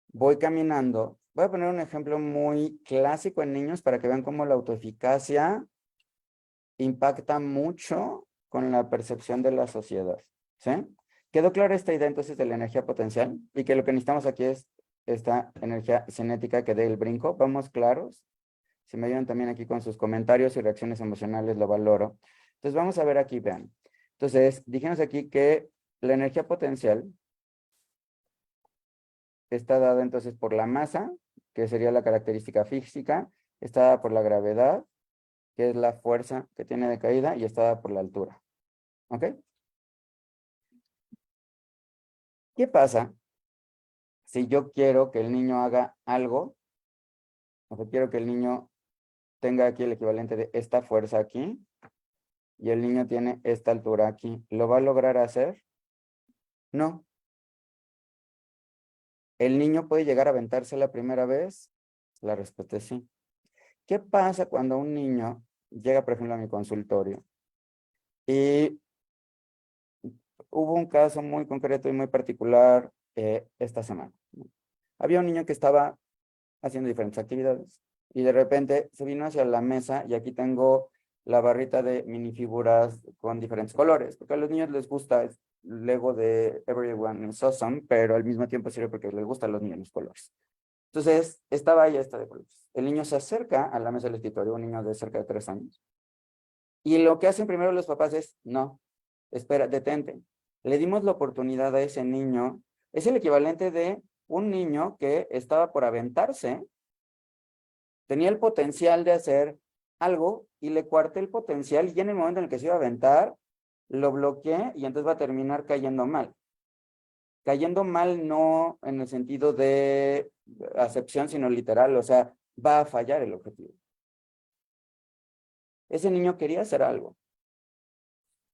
A: voy caminando? Voy a poner un ejemplo muy clásico en niños para que vean cómo la autoeficacia impacta mucho con la percepción de la sociedad. ¿Sí? ¿Quedó clara esta idea entonces de la energía potencial? Y que lo que necesitamos aquí es esta energía cinética que dé el brinco. ¿Vamos claros? Si me ayudan también aquí con sus comentarios y reacciones emocionales, lo valoro. Entonces vamos a ver aquí, vean. Entonces, dijimos aquí que la energía potencial está dada entonces por la masa, que sería la característica física, está dada por la gravedad, que es la fuerza que tiene de caída, y está dada por la altura. ¿Ok? ¿Qué pasa si yo quiero que el niño haga algo, o que quiero que el niño tenga aquí el equivalente de esta fuerza aquí, y el niño tiene esta altura aquí? ¿Lo va a lograr hacer? No. ¿El niño puede llegar a aventarse la primera vez? La respuesta es sí. ¿Qué pasa cuando un niño llega, por ejemplo, a mi consultorio y hubo un caso muy concreto y muy particular esta semana? Había un niño que estaba haciendo diferentes actividades y de repente se vino hacia la mesa y aquí tengo la barrita de minifiguras con diferentes colores, porque a los niños les gusta el Lego de Everyone is Awesome, pero al mismo tiempo sirve porque les gustan los niños los colores. Entonces, estaba ahí esta de colores. El niño se acerca a la mesa del escritorio, un niño de cerca de 3 años, y lo que hacen primero los papás es, no, espera, detente. Le dimos la oportunidad a ese niño, es el equivalente de un niño que estaba por aventarse, tenía el potencial de hacer algo y le coarté el potencial y en el momento en el que se iba a aventar, lo bloqueé y entonces va a terminar cayendo mal. Cayendo mal no en el sentido de acepción, sino literal, o sea, va a fallar el objetivo. Ese niño quería hacer algo.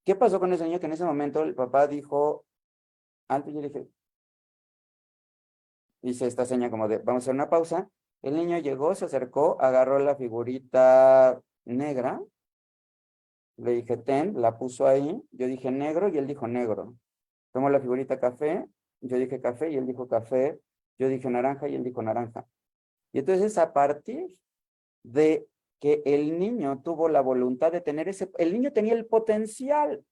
A: ¿Qué pasó con ese niño? Que en ese momento el papá dijo, antes yo dije, hice esta seña como de, vamos a hacer una pausa. El niño llegó, se acercó, agarró la figurita negra, le dije, ten, la puso ahí, yo dije negro y él dijo negro. Tomó la figurita café, yo dije café y él dijo café, Yo dije naranja y él dijo naranja. Y entonces a partir de que el niño tuvo la voluntad de tener el niño tenía el potencial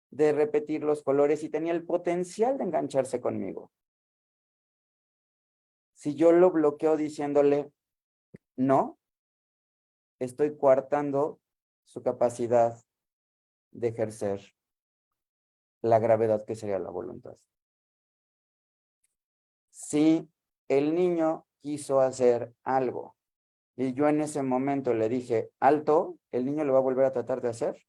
A: de repetir los colores y tenía el potencial de engancharse conmigo. Si yo lo bloqueo diciéndole no, estoy coartando su capacidad de ejercer la gravedad que sería la voluntad. Si el niño quiso hacer algo y yo en ese momento le dije alto, ¿el niño lo va a volver a tratar de hacer?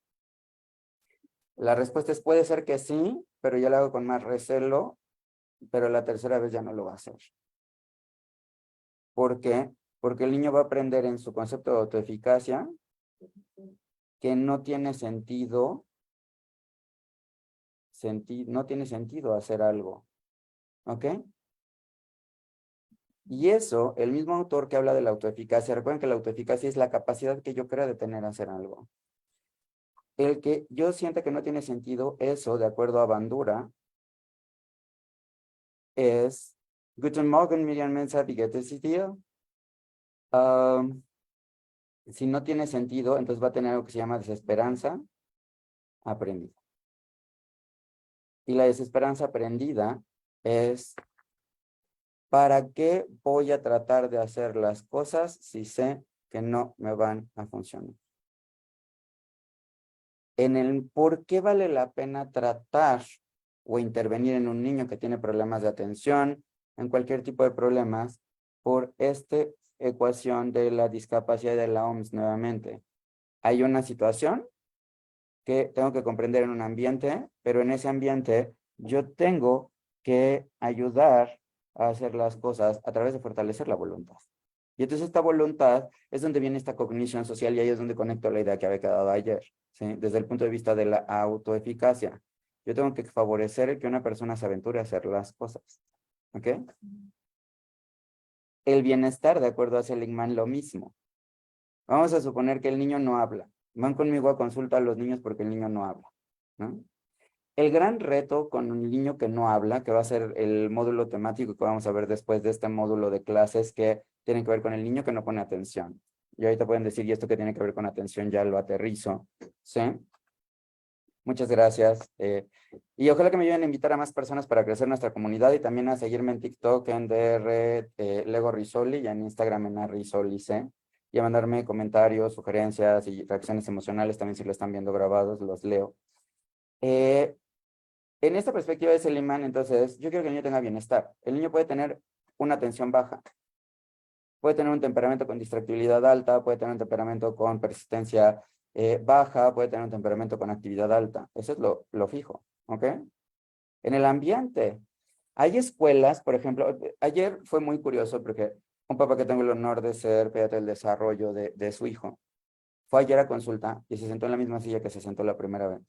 A: La respuesta es puede ser que sí, pero yo lo hago con más recelo, pero la tercera vez ya no lo va a hacer. ¿Por qué? Porque el niño va a aprender en su concepto de autoeficacia que no tiene sentido, no tiene sentido hacer algo. ¿Ok? Y eso, el mismo autor que habla de la autoeficacia, recuerden que la autoeficacia es la capacidad que yo creo de tener a hacer algo. El que yo sienta que no tiene sentido, eso, de acuerdo a Bandura, es Guten Morgen, Miriam Mensa, wie geht es dir? Si no tiene sentido, entonces va a tener algo que se llama desesperanza aprendida. Y la desesperanza aprendida es, ¿para qué voy a tratar de hacer las cosas si sé que no me van a funcionar? En el por qué vale la pena tratar o intervenir en un niño que tiene problemas de atención, en cualquier tipo de problemas, por esta ecuación de la discapacidad de la OMS nuevamente. Hay una situación que tengo que comprender en un ambiente, pero en ese ambiente yo tengo que ayudar a hacer las cosas a través de fortalecer la voluntad. Y entonces esta voluntad es donde viene esta cognición social y ahí es donde conecto la idea que había quedado ayer, ¿sí? Desde el punto de vista de la autoeficacia. Yo tengo que favorecer que una persona se aventure a hacer las cosas. ¿Ok? El bienestar, de acuerdo a Seligman, lo mismo. Vamos a suponer que el niño no habla. Van conmigo a consulta a los niños porque el niño no habla, ¿no? El gran reto con un niño que no habla, que va a ser el módulo temático que vamos a ver después de este módulo de clases que tienen que ver con el niño que no pone atención. Y ahorita pueden decir, ¿y esto que tiene que ver con atención? Ya lo aterrizo, ¿sí? Muchas gracias. Y ojalá que me ayuden a invitar a más personas para crecer nuestra comunidad y también a seguirme en TikTok en DR Lego Risoli y en Instagram en Arrisolice. Y a mandarme comentarios, sugerencias y reacciones emocionales también si lo están viendo grabados, los leo. En esta perspectiva de Seligman, entonces, yo quiero que el niño tenga bienestar. El niño puede tener una atención baja, puede tener un temperamento con distractibilidad alta, puede tener un temperamento con persistencia baja, puede tener un temperamento con actividad alta. Eso es lo fijo, ¿ok? En el ambiente, hay escuelas, por ejemplo, ayer fue muy curioso porque un papá que tengo el honor de ser pediatra del desarrollo de su hijo, fue ayer a consulta y se sentó en la misma silla que se sentó la primera vez.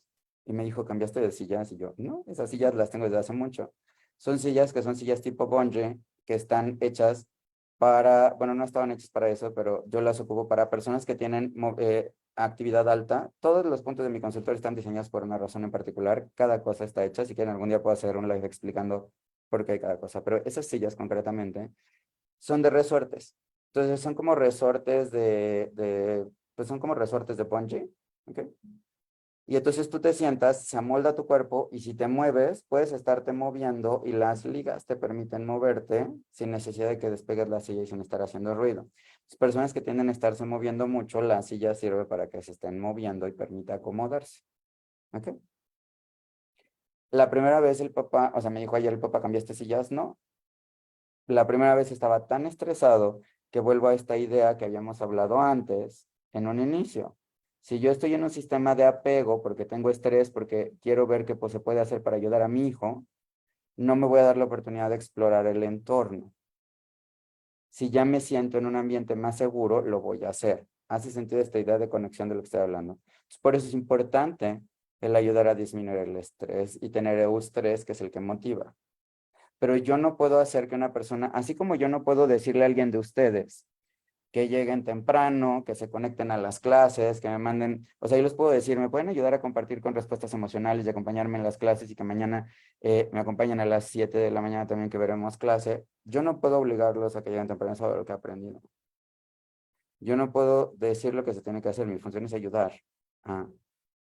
A: Y me dijo, ¿cambiaste de sillas? Y yo, no, esas sillas las tengo desde hace mucho. Son sillas que son sillas tipo bungee, que están hechas para, bueno, no estaban hechas para eso, pero yo las ocupo para personas que tienen actividad alta. Todos los puntos de mi consultorio están diseñados por una razón en particular. Cada cosa está hecha. Si quieren, algún día puedo hacer un live explicando por qué hay cada cosa. Pero esas sillas concretamente son de resortes. Entonces son como resortes pues son como resortes de bungee, ¿ok? Y entonces tú te sientas, se amolda tu cuerpo y si te mueves, puedes estarte moviendo y las ligas te permiten moverte sin necesidad de que despegues la silla y sin estar haciendo ruido. Las personas que tienden a estarse moviendo mucho, la silla sirve para que se estén moviendo y permita acomodarse, ¿ok? La primera vez el papá, o sea, me dijo ayer el papá, ¿cambiaste sillas? No. La primera vez estaba tan estresado que vuelvo a esta idea que habíamos hablado antes en un inicio. Si yo estoy en un sistema de apego porque tengo estrés, porque quiero ver qué pues, se puede hacer para ayudar a mi hijo, no me voy a dar la oportunidad de explorar el entorno. Si ya me siento en un ambiente más seguro, lo voy a hacer. Hace sentido esta idea de conexión de lo que estoy hablando. Por eso es importante el ayudar a disminuir el estrés y tener eustrés, que es el que motiva. Pero yo no puedo hacer que una persona, así como yo no puedo decirle a alguien de ustedes, que lleguen temprano, que se conecten a las clases, que me manden, o sea, yo les puedo decir, me pueden ayudar a compartir con respuestas emocionales y acompañarme en las clases y que mañana me acompañen a las 7 de la mañana también que veremos clase. Yo no puedo obligarlos a que lleguen temprano sobre lo que he aprendido. Yo no puedo decir lo que se tiene que hacer. Mi función es ayudar a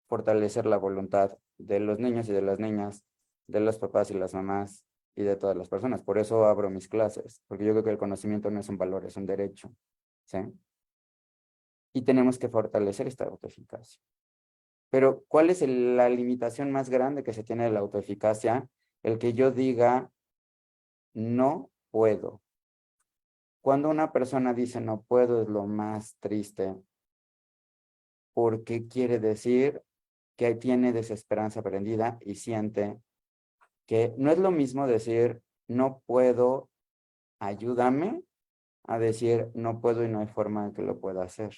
A: fortalecer la voluntad de los niños y de las niñas, de los papás y las mamás y de todas las personas. Por eso abro mis clases, porque yo creo que el conocimiento no es un valor, es un derecho. ¿Sí? Y tenemos que fortalecer esta autoeficacia. Pero, ¿cuál es la limitación más grande que se tiene de la autoeficacia? El que yo diga, no puedo. Cuando una persona dice no puedo es lo más triste, porque quiere decir que tiene desesperanza aprendida y siente que no es lo mismo decir no puedo, ayúdame, a decir no puedo y no hay forma de que lo pueda hacer.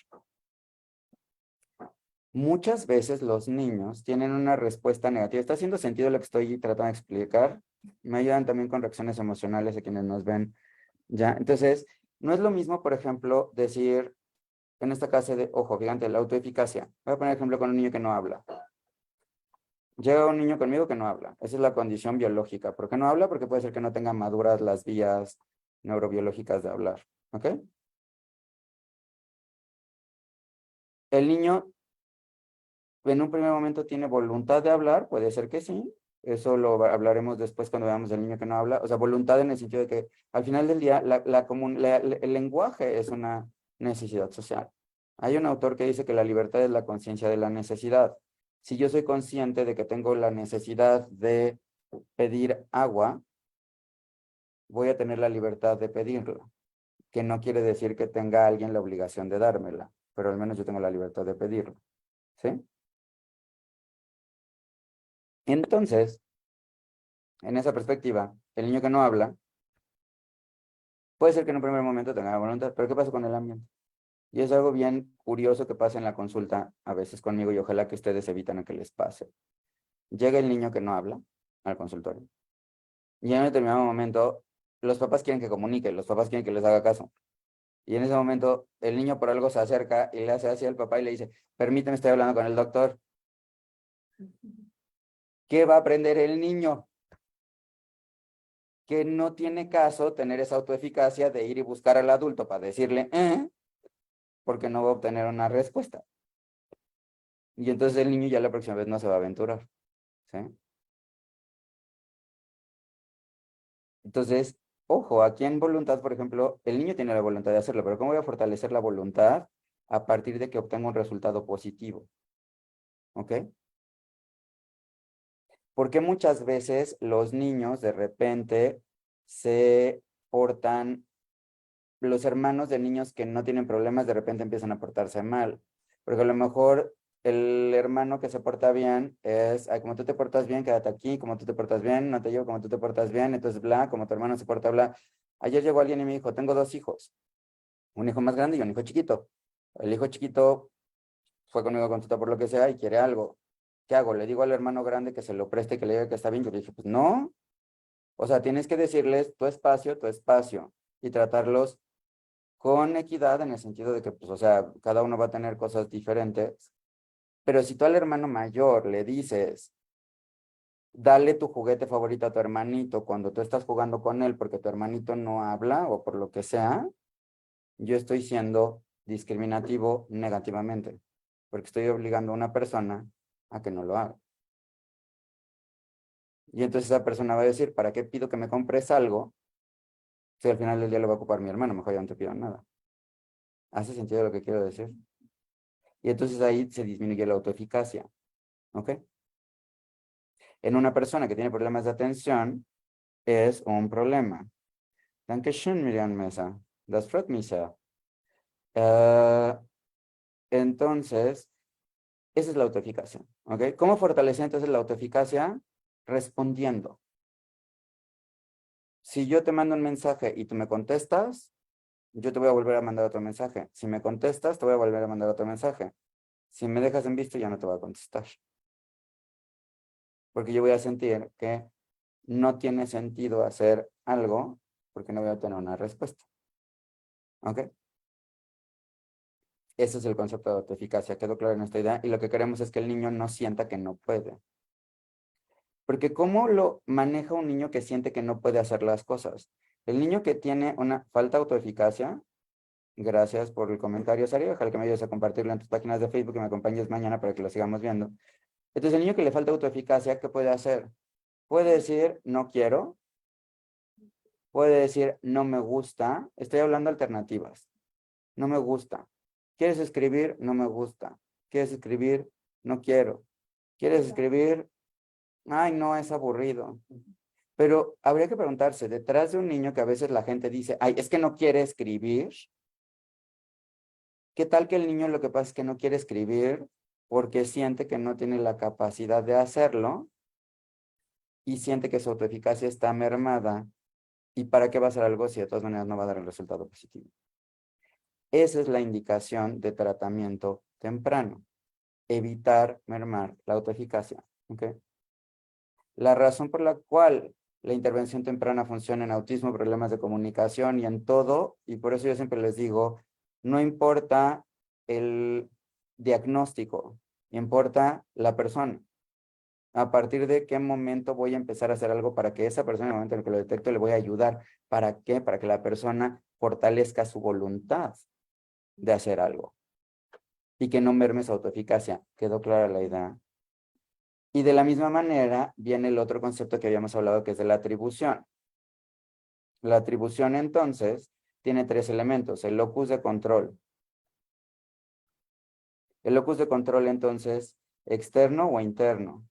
A: Muchas veces los niños tienen una respuesta negativa. ¿Está haciendo sentido lo que estoy tratando de explicar? Me ayudan también con reacciones emocionales a quienes nos ven. ¿Ya? Entonces, no es lo mismo, por ejemplo, decir, en esta clase de, ojo, fíjate, la autoeficacia. Voy a poner ejemplo con un niño que no habla. Llega un niño conmigo que no habla. Esa es la condición biológica. ¿Por qué no habla? Porque puede ser que no tenga maduras las vías neurobiológicas de hablar. ¿Ok? El niño en un primer momento tiene voluntad de hablar, puede ser que sí. Eso lo hablaremos después cuando veamos al niño que no habla. O sea, voluntad en el sentido de que al final del día el lenguaje es una necesidad social. Hay un autor que dice que la libertad es la conciencia de la necesidad. Si yo soy consciente de que tengo la necesidad de pedir agua, voy a tener la libertad de pedirla, que no quiere decir que tenga alguien la obligación de dármela, pero al menos yo tengo la libertad de pedirla. ¿Sí? Entonces, en esa perspectiva, el niño que no habla, puede ser que en un primer momento tenga voluntad, pero ¿qué pasa con el ambiente? Y es algo bien curioso que pasa en la consulta a veces conmigo y ojalá que ustedes evitan a que les pase. Llega el niño que no habla al consultorio y en un determinado momento los papás quieren que comunique, los papás quieren que les haga caso. Y en ese momento el niño por algo se acerca y le hace así al papá y le dice, permíteme, estoy hablando con el doctor. ¿Qué va a aprender el niño? Que no tiene caso tener esa autoeficacia de ir y buscar al adulto para decirle, porque no va a obtener una respuesta. Y entonces el niño ya la próxima vez no se va a aventurar. ¿Sí? Entonces, ojo, aquí en voluntad, por ejemplo, el niño tiene la voluntad de hacerlo, pero ¿cómo voy a fortalecer la voluntad a partir de que obtenga un resultado positivo? ¿Ok? Porque muchas veces los niños de repente se portan, los hermanos de niños que no tienen problemas de repente empiezan a portarse mal? Porque a lo mejor el hermano que se porta bien es, ay, como tú te portas bien, quédate aquí, como tú te portas bien, no te llevo como tú te portas bien, entonces bla, como tu hermano se porta bla. Ayer llegó alguien y me dijo, tengo dos hijos, un hijo más grande y un hijo chiquito. El hijo chiquito fue conmigo a consulta por lo que sea y quiere algo. ¿Qué hago? Le digo al hermano grande que se lo preste, que le diga que está bien. Yo le dije, pues no. O sea, tienes que decirles tu espacio, y tratarlos con equidad en el sentido de que, pues, o sea, cada uno va a tener cosas diferentes. Pero si tú al hermano mayor le dices, dale tu juguete favorito a tu hermanito cuando tú estás jugando con él porque tu hermanito no habla o por lo que sea, yo estoy siendo discriminativo negativamente, porque estoy obligando a una persona a que no lo haga. Y entonces esa persona va a decir, ¿para qué pido que me compres algo si al final del día lo va a ocupar mi hermano? Mejor ya no te pido nada. ¿Hace sentido lo que quiero decir? Y entonces ahí se disminuye la autoeficacia. ¿Ok? En una persona que tiene problemas de atención, es un problema. Dankeschön, Miriam Mesa. Das freut mich sehr. Entonces, esa es la autoeficacia. ¿Ok? ¿Cómo fortalecer entonces la autoeficacia? Respondiendo. Si yo te mando un mensaje y tú me contestas, yo te voy a volver a mandar otro mensaje. Si me contestas, te voy a volver a mandar otro mensaje. Si me dejas en visto, ya no te voy a contestar. Porque yo voy a sentir que no tiene sentido hacer algo porque no voy a tener una respuesta. ¿Ok? Ese es el concepto de autoeficacia, quedó claro en esta idea, y lo que queremos es que el niño no sienta que no puede. Porque ¿cómo lo maneja un niño que siente que no puede hacer las cosas? El niño que tiene una falta de autoeficacia, gracias por el comentario, Sari, ojalá que me ayudes a compartirlo en tus páginas de Facebook y me acompañes mañana para que lo sigamos viendo. Entonces, el niño que le falta autoeficacia, ¿qué puede hacer? Puede decir, no quiero, puede decir, no me gusta, estoy hablando alternativas, no me gusta. ¿Quieres escribir? No me gusta. ¿Quieres escribir? No quiero. ¿Quieres escribir? Ay, no, es aburrido. Pero habría que preguntarse, detrás de un niño que a veces la gente dice, ay, es que no quiere escribir, ¿qué tal que el niño lo que pasa es que no quiere escribir porque siente que no tiene la capacidad de hacerlo y siente que su autoeficacia está mermada? ¿Y para qué va a hacer algo si de todas maneras no va a dar el resultado positivo? Esa es la indicación de tratamiento temprano. Evitar mermar la autoeficacia. ¿Okay? La razón por la cual la intervención temprana funciona en autismo, problemas de comunicación y en todo, y por eso yo siempre les digo, no importa el diagnóstico, importa la persona. A partir de qué momento voy a empezar a hacer algo para que esa persona, en el momento en el que lo detecto, le voy a ayudar. ¿Para qué? Para que la persona fortalezca su voluntad de hacer algo y que no merme su autoeficacia. ¿Quedó clara la idea? Y de la misma manera viene el otro concepto que habíamos hablado, que es de la atribución. La atribución, entonces, tiene tres elementos: el locus de control. El locus de control, entonces, externo o interno.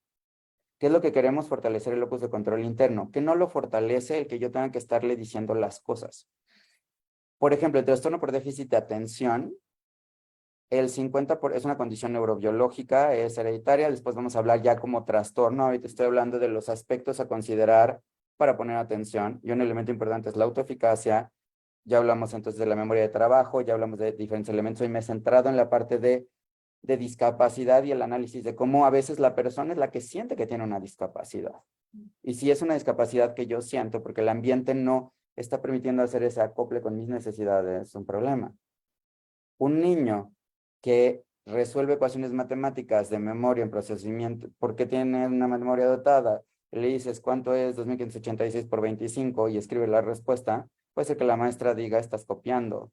A: ¿Qué es lo que queremos fortalecer el locus de control interno? Que no lo fortalece el que yo tenga que estarle diciendo las cosas. Por ejemplo, el trastorno por déficit de atención, el 50% es una condición neurobiológica, es hereditaria. Después vamos a hablar ya como trastorno. Ahorita estoy hablando de los aspectos a considerar para poner atención. Y un elemento importante es la autoeficacia. Ya hablamos entonces de la memoria de trabajo, ya hablamos de diferentes elementos. Hoy me he centrado en la parte de discapacidad y el análisis de cómo a veces la persona es la que siente que tiene una discapacidad. Y si es una discapacidad que yo siento porque el ambiente no está permitiendo hacer ese acople con mis necesidades, es un problema. Un niño que resuelve ecuaciones matemáticas de memoria en procesamiento, porque tiene una memoria dotada, le dices cuánto es 2586 por 25 y escribe la respuesta, puede ser que la maestra diga, estás copiando.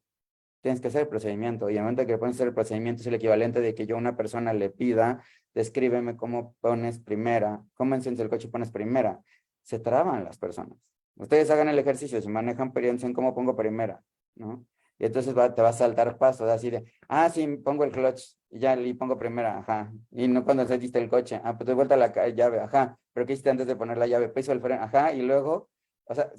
A: Tienes que hacer el procedimiento. Y el momento que pones a hacer el procedimiento es el equivalente de que yo a una persona le pida, descríbeme cómo pones primera, cómo enciendes el coche y pones primera. Se traban las personas. Ustedes hagan el ejercicio, si manejan, piensen cómo pongo primera, ¿no? Y entonces te va a saltar pasos así de, sí, pongo el clutch y ya le pongo primera, ajá. Y no cuando encendiste el coche, pues de vuelta la llave, ajá. Pero ¿qué hiciste antes de poner la llave? Piso el freno, ajá. Y luego, o sea,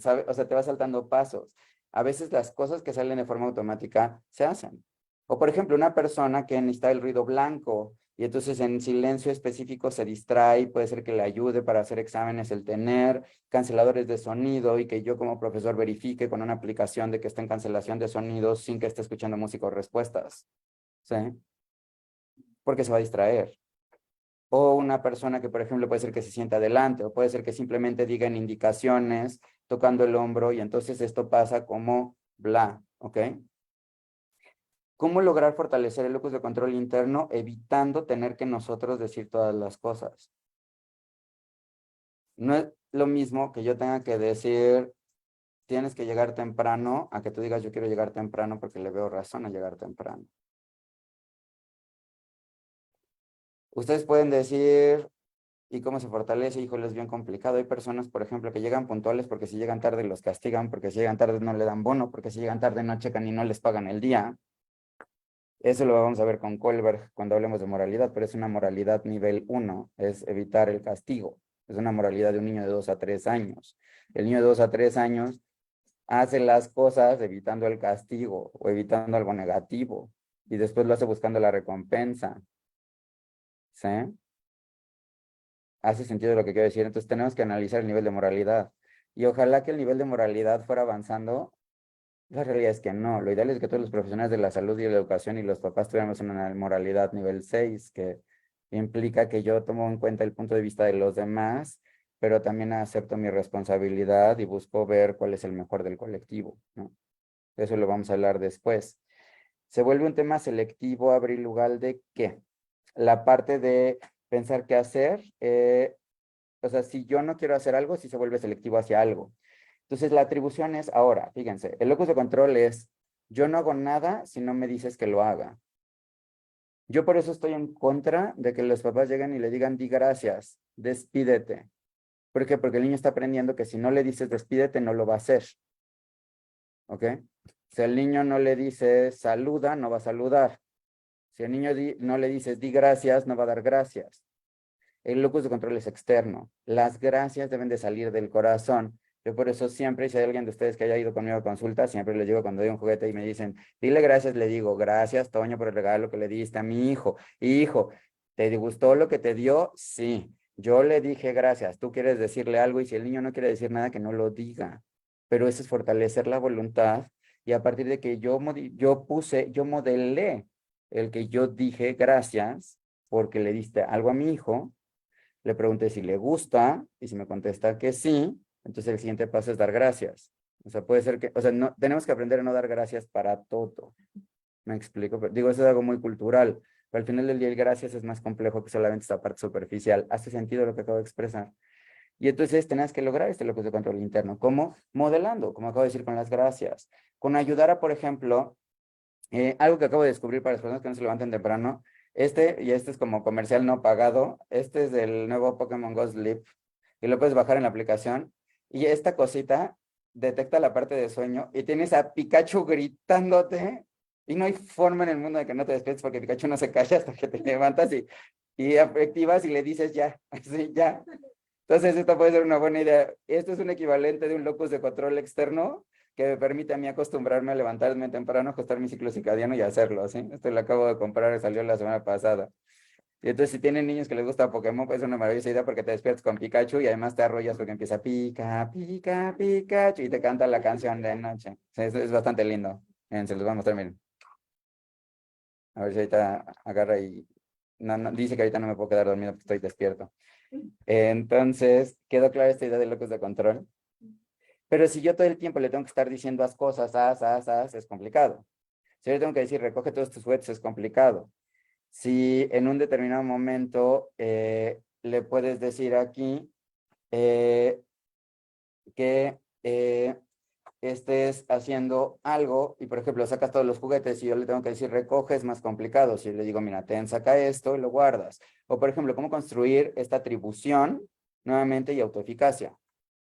A: te va saltando pasos. A veces las cosas que salen de forma automática se hacen. O por ejemplo, una persona que necesita el ruido blanco y entonces en silencio específico se distrae, puede ser que le ayude para hacer exámenes el tener canceladores de sonido y que yo como profesor verifique con una aplicación de que está en cancelación de sonidos sin que esté escuchando música o respuestas. ¿Sí? Porque se va a distraer. O una persona que, por ejemplo, puede ser que se sienta adelante, o puede ser que simplemente digan indicaciones tocando el hombro y entonces esto pasa como bla, ¿ok? ¿Cómo lograr fortalecer el locus de control interno evitando tener que nosotros decir todas las cosas? No es lo mismo que yo tenga que decir, tienes que llegar temprano, a que tú digas, yo quiero llegar temprano porque le veo razón a llegar temprano. Ustedes pueden decir, ¿y cómo se fortalece? Híjole, es bien complicado. Hay personas, por ejemplo, que llegan puntuales porque si llegan tarde los castigan, porque si llegan tarde no le dan bono, porque si llegan tarde no checan y no les pagan el día. Eso lo vamos a ver con Kohlberg cuando hablemos de moralidad, pero es una moralidad nivel 1, es evitar el castigo. Es una moralidad de un niño de 2 a 3 años. El niño de 2 a 3 años hace las cosas evitando el castigo o evitando algo negativo y después lo hace buscando la recompensa. ¿Sí? Hace sentido lo que quiero decir. Entonces tenemos que analizar el nivel de moralidad. Y ojalá que el nivel de moralidad fuera avanzando. La realidad es que no. Lo ideal es que todos los profesionales de la salud y de la educación y los papás tuviéramos una moralidad nivel 6, que implica que yo tomo en cuenta el punto de vista de los demás, pero también acepto mi responsabilidad y busco ver cuál es el mejor del colectivo, ¿no? Eso lo vamos a hablar después. Se vuelve un tema selectivo, Abril, ¿de qué? La parte de pensar qué hacer, o sea, si yo no quiero hacer algo, sí se vuelve selectivo hacia algo. Entonces, la atribución es ahora, fíjense, el locus de control es, yo no hago nada si no me dices que lo haga. Yo por eso estoy en contra de que los papás lleguen y le digan, di gracias, despídete. ¿Por qué? Porque el niño está aprendiendo que si no le dices despídete, no lo va a hacer. ¿Ok? Si el niño no le dice saluda, no va a saludar. Si el niño no le dices di gracias, no va a dar gracias. El locus de control es externo. Las gracias deben de salir del corazón. Yo por eso siempre, si hay alguien de ustedes que haya ido conmigo a consulta, siempre les digo cuando doy un juguete y me dicen, dile gracias, le digo, gracias, Toño, por el regalo que le diste a mi hijo. Hijo, ¿te gustó lo que te dio? Sí. Yo le dije gracias. Tú quieres decirle algo y si el niño no quiere decir nada, que no lo diga. Pero eso es fortalecer la voluntad y a partir de que yo modelé el que yo dije gracias porque le diste algo a mi hijo. Le pregunté si le gusta y si me contesta que sí, entonces el siguiente paso es dar gracias. O sea, puede ser que, o sea, no, tenemos que aprender a no dar gracias para todo. ¿Me explico? Pero, digo, eso es algo muy cultural, pero al final del día el gracias es más complejo que solamente esta parte superficial. ¿Hace sentido lo que acabo de expresar? Y entonces tenés que lograr este locus de control interno. ¿Cómo? Modelando, como acabo de decir, con las gracias. Con ayudar a, por ejemplo, algo que acabo de descubrir para las personas que no se levanten temprano, y este es como comercial no pagado, este es del nuevo Pokémon Go Sleep, y lo puedes bajar en la aplicación, y esta cosita detecta la parte de sueño, y tienes a Pikachu gritándote, y no hay forma en el mundo de que no te despiertes, porque Pikachu no se calla hasta que te levantas, y activas y le dices ya, así ya. Entonces, esto puede ser una buena idea. Esto es un equivalente de un locus de control externo que me permite a mí acostumbrarme a levantarme temprano, ajustar mi ciclo circadiano y hacerlo, ¿sí? Esto lo acabo de comprar, salió la semana pasada. Y entonces, si tienen niños que les gusta Pokémon, pues es una maravillosa idea porque te despiertas con Pikachu y además te arrollas porque empieza pica, pica, Pikachu y te canta la canción de noche. Sí, es bastante lindo. Miren, se los voy a mostrar, miren. A ver si ahorita agarra y... No, no, dice que ahorita no me puedo quedar dormido porque estoy despierto. Entonces, ¿quedó clara esta idea de locus de control? Pero si yo todo el tiempo le tengo que estar diciendo las cosas, es complicado. Si yo le tengo que decir, recoge todos tus juguetes, es complicado. Si en un determinado momento le puedes decir aquí que estés haciendo algo y, por ejemplo, sacas todos los juguetes y yo le tengo que decir, recoge, es más complicado. Si yo le digo, mira, saca esto y lo guardas. O, por ejemplo, cómo construir esta atribución nuevamente y autoeficacia.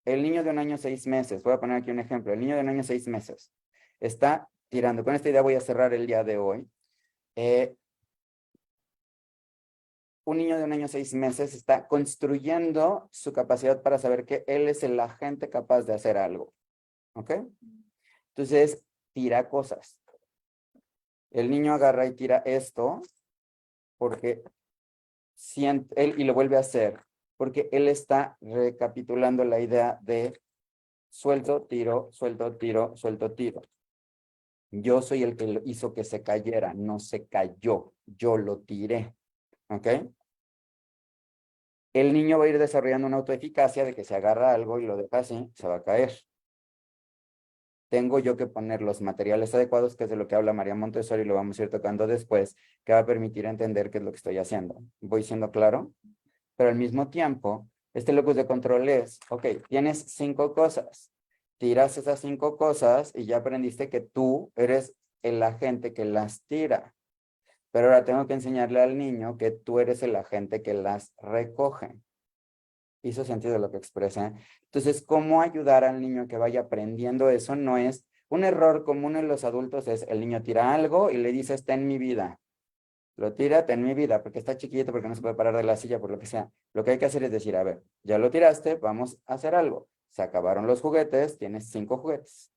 A: El niño de 1 año 6 meses, voy a poner aquí un ejemplo, el niño de 1 año 6 meses está tirando, con esta idea voy a cerrar el día de hoy. Un niño de 1 año 6 meses está construyendo su capacidad para saber que él es el agente capaz de hacer algo. ¿Ok? Entonces, tira cosas. El niño agarra y tira esto porque siente, él y lo vuelve a hacer, porque él está recapitulando la idea de suelto, tiro, suelto, tiro, suelto, tiro. Yo soy el que hizo que se cayera, no se cayó, yo lo tiré. ¿Ok? El niño va a ir desarrollando una autoeficacia de que se agarra algo y lo deja así, se va a caer. Tengo yo que poner los materiales adecuados, que es de lo que habla María Montessori, y lo vamos a ir tocando después, que va a permitir entender qué es lo que estoy haciendo. ¿Voy siendo claro? Pero al mismo tiempo, este locus de control es, ok, tienes 5 cosas, tiras esas 5 cosas y ya aprendiste que tú eres el agente que las tira. Pero ahora tengo que enseñarle al niño que tú eres el agente que las recoge. ¿Hizo sentido lo que expresé? Entonces, ¿cómo ayudar al niño que vaya aprendiendo eso? No es un error común en los adultos, es el niño tira algo y le dice, está en mi vida. Lo tira, está en mi vida, porque está chiquito, porque no se puede parar de la silla, por lo que sea. Lo que hay que hacer es decir, a ver, ya lo tiraste, vamos a hacer algo. Se acabaron los juguetes, tienes 5 juguetes.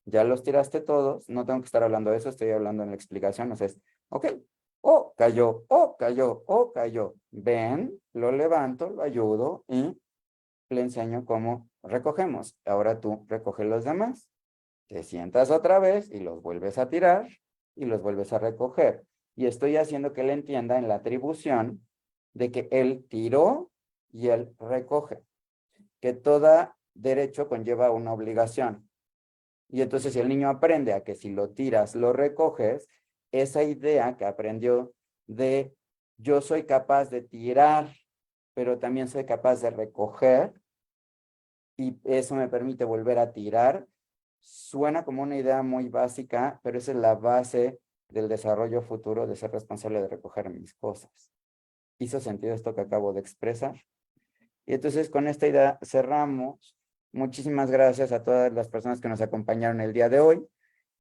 A: Ya los tiraste todos, no tengo que estar hablando de eso, estoy hablando en la explicación, o sea, es, ok, oh, cayó, oh, cayó, oh, cayó. Ven, lo levanto, lo ayudo y le enseño cómo recogemos. Ahora tú recoge los demás, te sientas otra vez y los vuelves a tirar y los vuelves a recoger. Y estoy haciendo que él entienda en la atribución de que él tiró y él recoge, que todo derecho conlleva una obligación. Y entonces si el niño aprende a que si lo tiras, lo recoges, esa idea que aprendió de yo soy capaz de tirar, pero también soy capaz de recoger, y eso me permite volver a tirar. Suena como una idea muy básica, pero esa es la base del desarrollo futuro, de ser responsable de recoger mis cosas. ¿Hizo sentido esto que acabo de expresar? Y entonces con esta idea cerramos. Muchísimas gracias a todas las personas que nos acompañaron el día de hoy.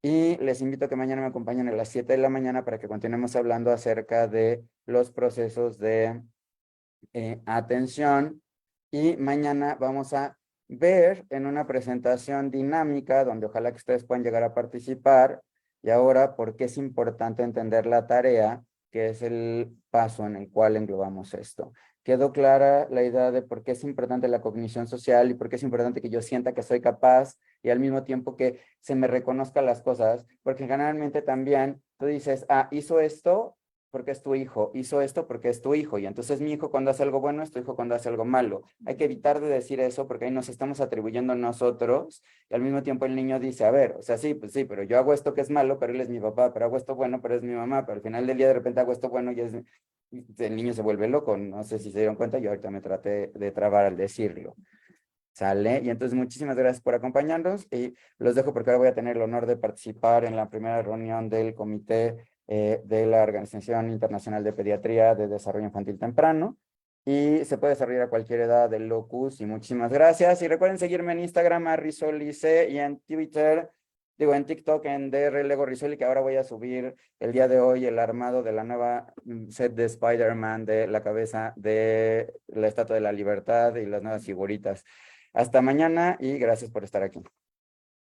A: Y les invito a que mañana me acompañen a las 7 de la mañana para que continuemos hablando acerca de los procesos de atención. Y mañana vamos a ver en una presentación dinámica donde ojalá que ustedes puedan llegar a participar. Y ahora, ¿por qué es importante entender la tarea, que es el paso en el cual englobamos esto? Quedó clara la idea de por qué es importante la cognición social y por qué es importante que yo sienta que soy capaz y al mismo tiempo que se me reconozca las cosas, porque generalmente también tú dices, ah, hizo esto porque es tu hijo, hizo esto porque es tu hijo, y entonces mi hijo cuando hace algo bueno es tu hijo cuando hace algo malo. Hay que evitar de decir eso porque ahí nos estamos atribuyendo nosotros y al mismo tiempo el niño dice, a ver, o sea, sí, pues sí, pero yo hago esto que es malo, pero él es mi papá, pero hago esto bueno, pero es mi mamá, pero al final del día de repente hago esto bueno y es... El niño se vuelve loco, no sé si se dieron cuenta, yo ahorita me traté de trabar al decirlo. ¿Sale? Y entonces muchísimas gracias por acompañarnos y los dejo porque ahora voy a tener el honor de participar en la primera reunión del comité de la Organización Internacional de Pediatría de Desarrollo Infantil Temprano, y se puede desarrollar a cualquier edad del locus. Y muchísimas gracias y recuerden seguirme en Instagram a Rizolice y en Twitter, digo en TikTok en DR Lego Rizoli, que ahora voy a subir el día de hoy el armado de la nueva set de Spider-Man de la cabeza de la Estatua de la Libertad y las nuevas figuritas. Hasta mañana y gracias por estar aquí.